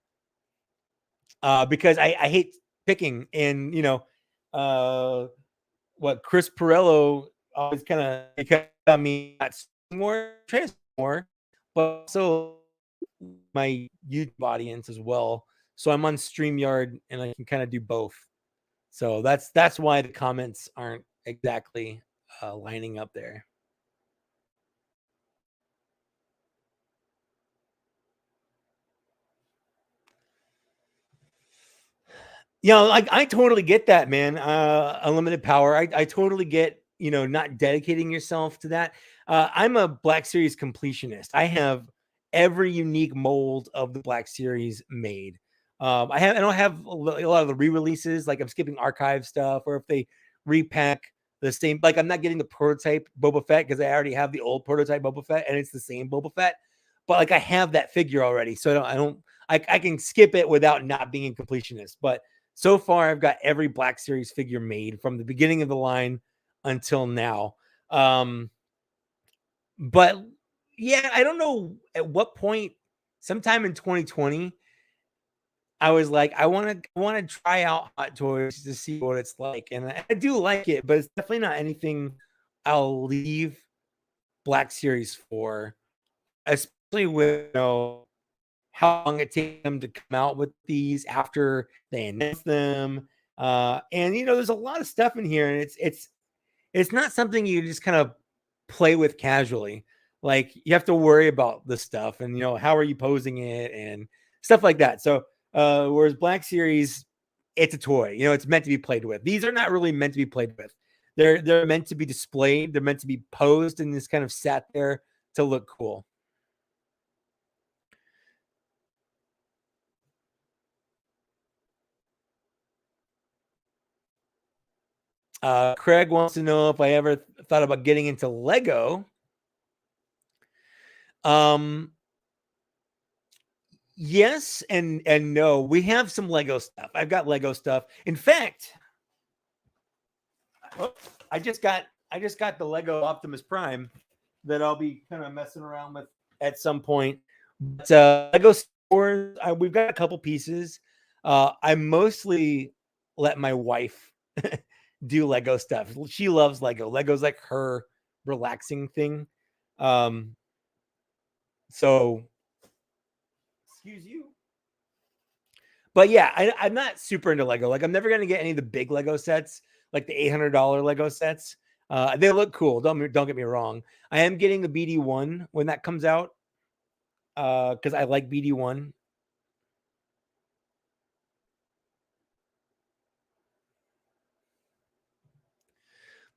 because I hate picking, and what Chris Perello always kind of on me not more, more, but also my YouTube audience as well. So I'm on StreamYard and I can kind of do both. So that's why the comments aren't exactly lining up there. Like I totally get that, man. Unlimited power. I totally get, not dedicating yourself to that. I'm a Black Series completionist. I have every unique mold of the Black Series made. I don't have a lot of the re-releases, like I'm skipping archive stuff, or if they repack the same, like I'm not getting the prototype Boba Fett because I already have the old prototype Boba Fett and it's the same Boba Fett. But like I have that figure already, so I can skip it without not being a completionist. But so far, I've got every Black Series figure made from the beginning of the line until now. But yeah, I don't know at what point sometime in 2020, I was like, I want to try out Hot Toys to see what it's like, and I do like it, but it's definitely not anything I'll leave Black Series for, especially with how long it takes them to come out with these after they announce them. And there's a lot of stuff in here, and it's not something you just kind of play with casually. Like, you have to worry about the stuff, and how are you posing it and stuff like that. So whereas Black Series, it's a toy. It's meant to be played with. These are not really meant to be played with. They're meant to be displayed. They're meant to be posed and just kind of sat there to look cool. Craig wants to know if I ever thought about getting into Lego. Yes and no. We have some Lego stuff. I've got Lego stuff. In fact, I just got the Lego Optimus Prime that I'll be kind of messing around with at some point. But Lego stores, we've got a couple pieces. I mostly let my wife do Lego stuff. She loves Lego. Lego's like her relaxing thing. So excuse you. But yeah, I'm not super into Lego. Like, I'm never gonna get any of the big Lego sets, like the $800 Lego sets. They look cool. Don't get me wrong. I am getting the BD1 when that comes out, because I like BD1.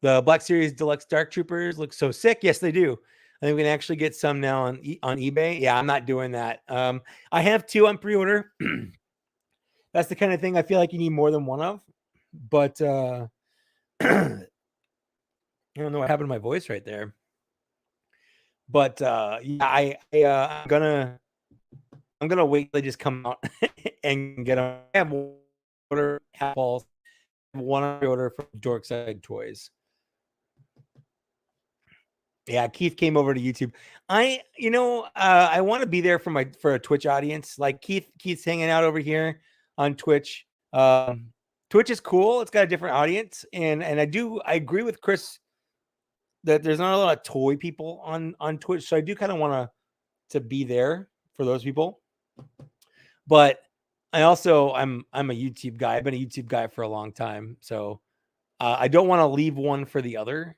The Black Series Deluxe Dark Troopers look so sick. Yes, they do. I think we can actually get some now on eBay. Yeah, I'm not doing that. I have 2 on pre-order. That's the kind of thing I feel like you need more than one of. But I don't know what happened to my voice right there. But yeah, I'm gonna wait till they just come out and get them. I have one order, half balls, one order from Dorkside Toys. Yeah, Keith came over to YouTube. I want to be there for a Twitch audience. Like, Keith's hanging out over here on Twitch. Twitch is cool. It's got a different audience, and I agree with Chris that there's not a lot of toy people on Twitch. So I do kind of want to be there for those people. But I also I'm a YouTube guy. I've been a YouTube guy for a long time, so I don't want to leave one for the other.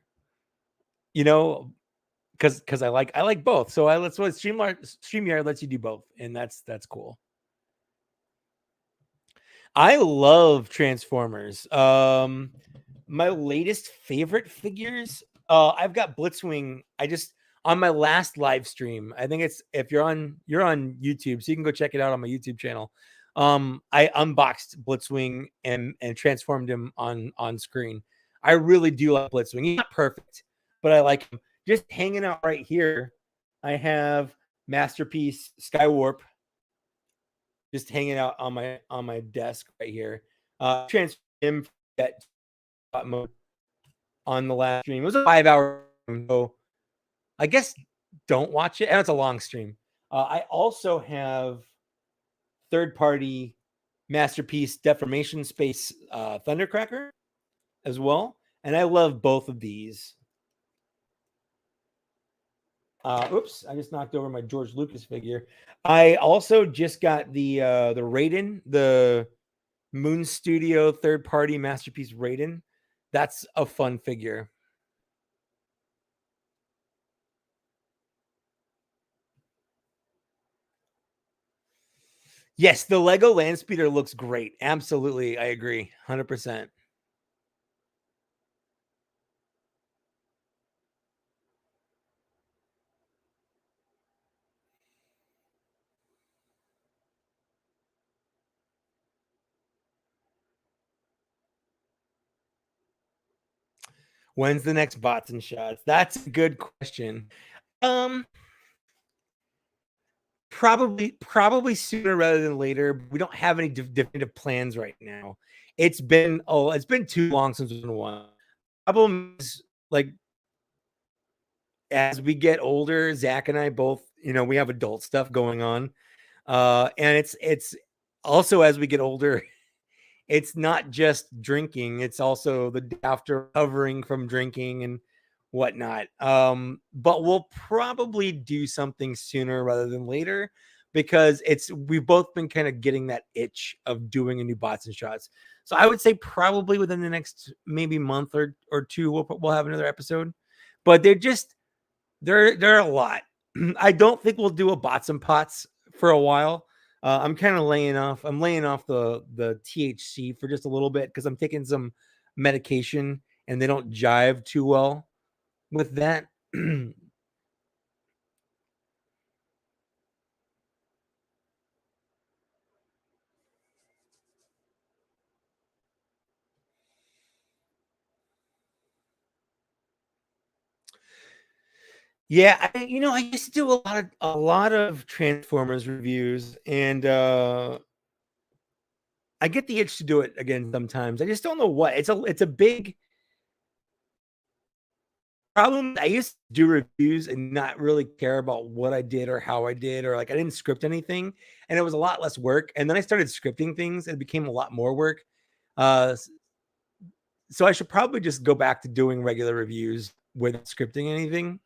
Because I like both. So let's StreamYard lets you do both, and that's cool. I love Transformers. My latest favorite figures, I've got Blitzwing. On my last live stream, I think it's, if you're on YouTube, so you can go check it out on my YouTube channel. I unboxed Blitzwing and transformed him on screen. I really do like Blitzwing. He's not perfect, but I like him. Just hanging out right here, I have Masterpiece Skywarp just hanging out on my desk right here. Transferred him that mode on the last stream. It was a 5-hour stream, so I guess don't watch it. And it's a long stream. I also have third-party Masterpiece Deformation Space Thundercracker as well, and I love both of these. Oops, I just knocked over my George Lucas figure. I also just got the Raiden, the Moon Studio third-party Masterpiece Raiden. That's a fun figure. Yes, the Lego Landspeeder looks great. Absolutely, I agree. 100%. When's the next Bots and Shots? That's a good question. Probably sooner rather than later. We don't have any definitive plans right now. It's been too long since we've been one. Problem is, like, as we get older, Zach and I both, we have adult stuff going on, And it's also, as we get older, it's not just drinking, it's also the day after recovering from drinking and whatnot. But we'll probably do something sooner rather than later, because we've both been kind of getting that itch of doing a new bots and shots. So I would say probably within the next maybe month or two, we'll have another episode. But they're a lot. I don't think we'll do a bots and pots for a while. I'm kind of laying off. I'm laying off the THC for just a little bit because I'm taking some medication and they don't jive too well with that. Yeah, I used to do a lot of Transformers reviews, and I get the itch to do it again sometimes. I just don't know what. It's a big problem. I used to do reviews and not really care about what I did or how I did, or like I didn't script anything, and it was a lot less work. And then I started scripting things, and it became a lot more work. So I should probably just go back to doing regular reviews without scripting anything.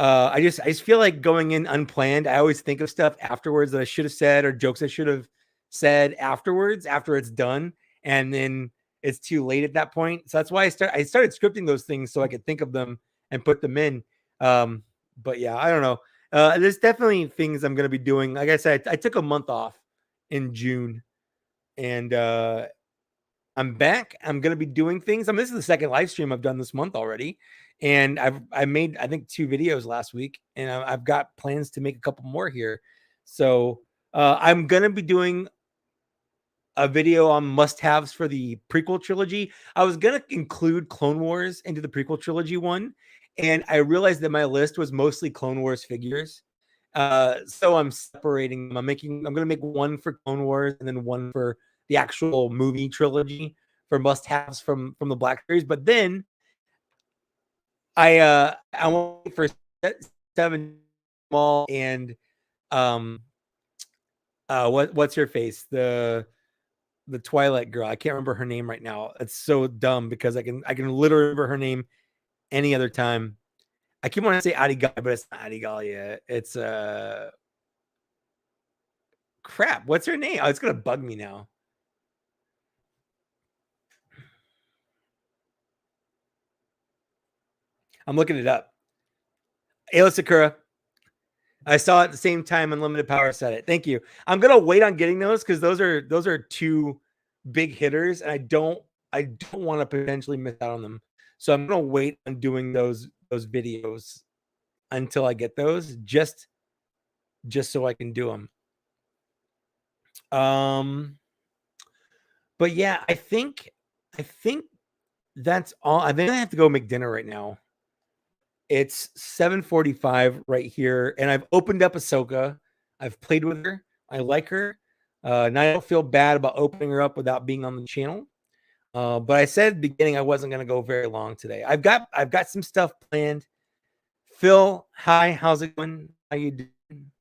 I just feel like going in unplanned. I always think of stuff afterwards that I should have said, or jokes I should have said afterwards, after it's done, and then it's too late at that point. So that's why I started scripting those things so I could think of them and put them in. But yeah, I don't know. There's definitely things I'm gonna be doing. Like I said, I took a month off in June, and I'm back. I'm gonna be doing things. This is the second live stream I've done this month already, and I made, I think, 2 videos last week, and I've got plans to make a couple more here. So I'm gonna be doing a video on must-haves for the prequel trilogy. I was gonna include Clone Wars into the prequel trilogy one, and I realized that my list was mostly Clone Wars figures. So I'm separating them. I'm gonna make one for Clone Wars and then one for the actual movie trilogy for must-haves from the Black Series. But then I want for seven Maul and what's her face, the Twilight girl. I can't remember her name right now. It's so dumb because I can literally remember her name any other time. I keep wanting to say Adigal, but it's not Adigal yet. It's crap. What's her name? Oh, it's gonna bug me now. I'm looking it up. Ayla Sakura. I saw it at the same time Unlimited Power said it. Thank you. I'm gonna wait on getting those because those are two big hitters, and I don't want to potentially miss out on them. So I'm gonna wait on doing those videos until I get those, just so I can do them. But yeah, I think that's all. I think I have to go make dinner right now. It's 7:45 right here, and I've opened up Ahsoka. I've played with her. I like her. And I don't feel bad about opening her up without being on the channel. But I said at the beginning I wasn't going to go very long today. I've got some stuff planned. Phil, hi, how's it going? How you doing?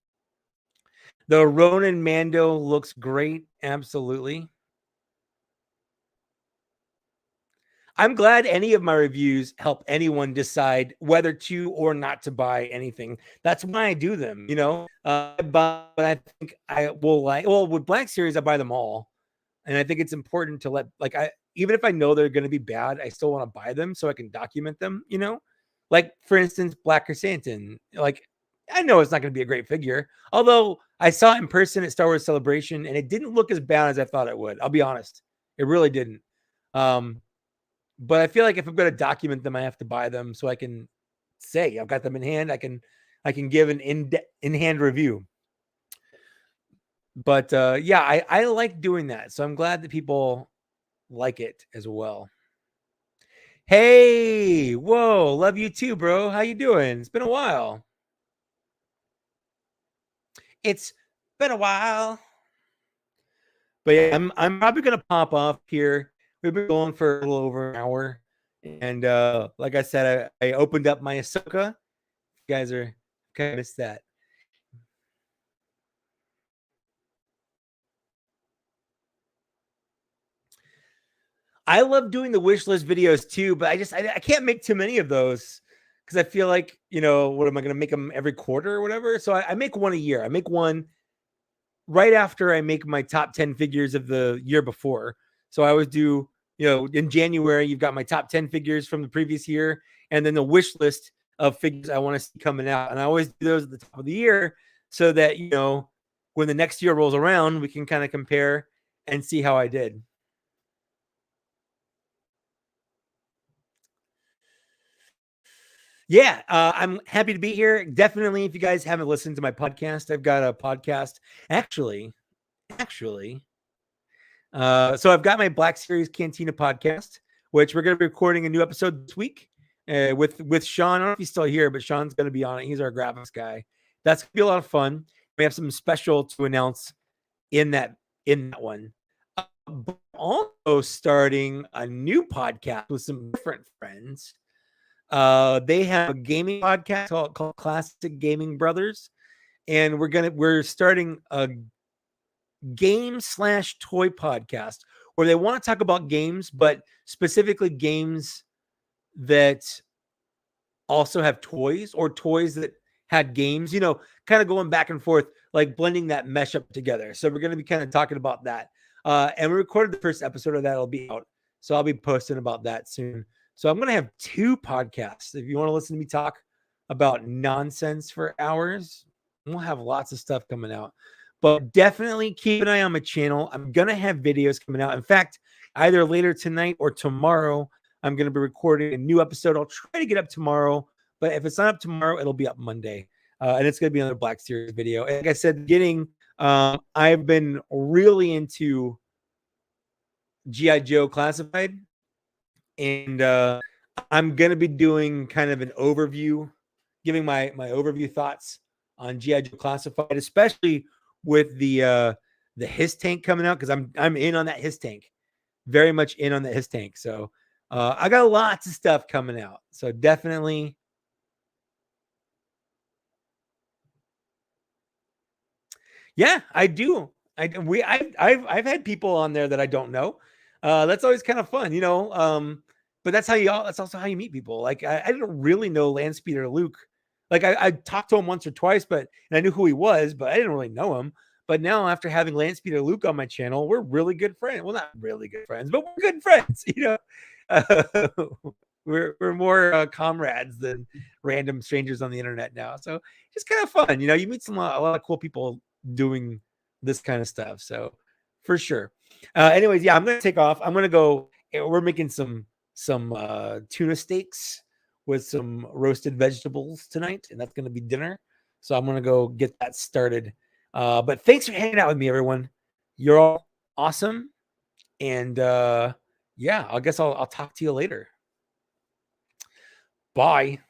The Ronin Mando looks great. Absolutely. I'm glad any of my reviews help anyone decide whether to or not to buy anything. That's why I do them, but I think I will with Black Series, I buy them all. And I think it's important to even if I know they're going to be bad, I still want to buy them so I can document them. Like, for instance, Black Chrysanthemum. Like, I know it's not going to be a great figure, although I saw it in person at Star Wars Celebration and it didn't look as bad as I thought it would. I'll be honest. It really didn't. But I feel like if I'm going to document them, I have to buy them so I can say I've got them in hand. I can give an in-hand review. But yeah, I like doing that. So I'm glad that people like it as well. Hey, whoa, love you too, bro. How you doing? It's been a while. It's been a while. But yeah, I'm probably gonna pop off here. We've been going for a little over an hour. And like I said, I opened up my Ahsoka. You guys are kind of missed that. I love doing the wish list videos too, but I can't make too many of those because I feel like, what am I going to make them every quarter or whatever? So I make one a year. I make one right after I make my top 10 figures of the year before. So I always do, in January, you've got my top 10 figures from the previous year, and then the wish list of figures I want to see coming out. And I always do those at the top of the year so that, when the next year rolls around, we can kind of compare and see how I did. Yeah, I'm happy to be here. Definitely, if you guys haven't listened to my podcast, I've got a podcast. Actually, so I've got my Black Series Cantina podcast, which we're going to be recording a new episode this week with Sean. I don't know if he's still here, but Sean's going to be on it. He's our graphics guy. That's going to be a lot of fun. We have something special to announce in that one. But also starting a new podcast with some different friends. They have a gaming podcast called Classic Gaming Brothers, and we're starting a game/toy podcast where they want to talk about games, but specifically games that also have toys or toys that had games, kind of going back and forth, like blending that mesh up together. So we're going to be kind of talking about that. And we recorded the first episode of that. It'll be out. So I'll be posting about that soon. So I'm going to have 2 podcasts. If you want to listen to me talk about nonsense for hours, we'll have lots of stuff coming out. But definitely keep an eye on my channel. I'm going to have videos coming out. In fact, either later tonight or tomorrow, I'm going to be recording a new episode. I'll try to get up tomorrow, but if it's not up tomorrow, it'll be up Monday. And it's going to be another Black Series video. And like I said, I've been really into G.I. Joe Classified. And I'm going to be doing kind of an overview, giving my overview thoughts on G.I. Joe Classified, especially with the HISS tank coming out, because I'm in on that HISS tank, very much in on the HISS tank. So I got lots of stuff coming out. So definitely. Yeah, I do. I've had people on there that I don't know. That's always kind of fun, but that's also how you meet people. Like I didn't really know Landspeeder Luke. Like I talked to him once or twice, and I knew who he was, but I didn't really know him. But now after having Landspeeder Luke on my channel, we're really good friends. Well, not really good friends, but we're good friends. Uh, we're more comrades than random strangers on the internet now. So just kind of fun. You meet a lot of cool people doing this kind of stuff. So for sure. Anyways, yeah, I'm gonna take off. I'm gonna go. We're making some tuna steaks with some roasted vegetables tonight, and that's gonna be dinner. So I'm gonna go get that started. But thanks for hanging out with me, everyone. You're all awesome, and yeah, I guess I'll talk to you later. Bye.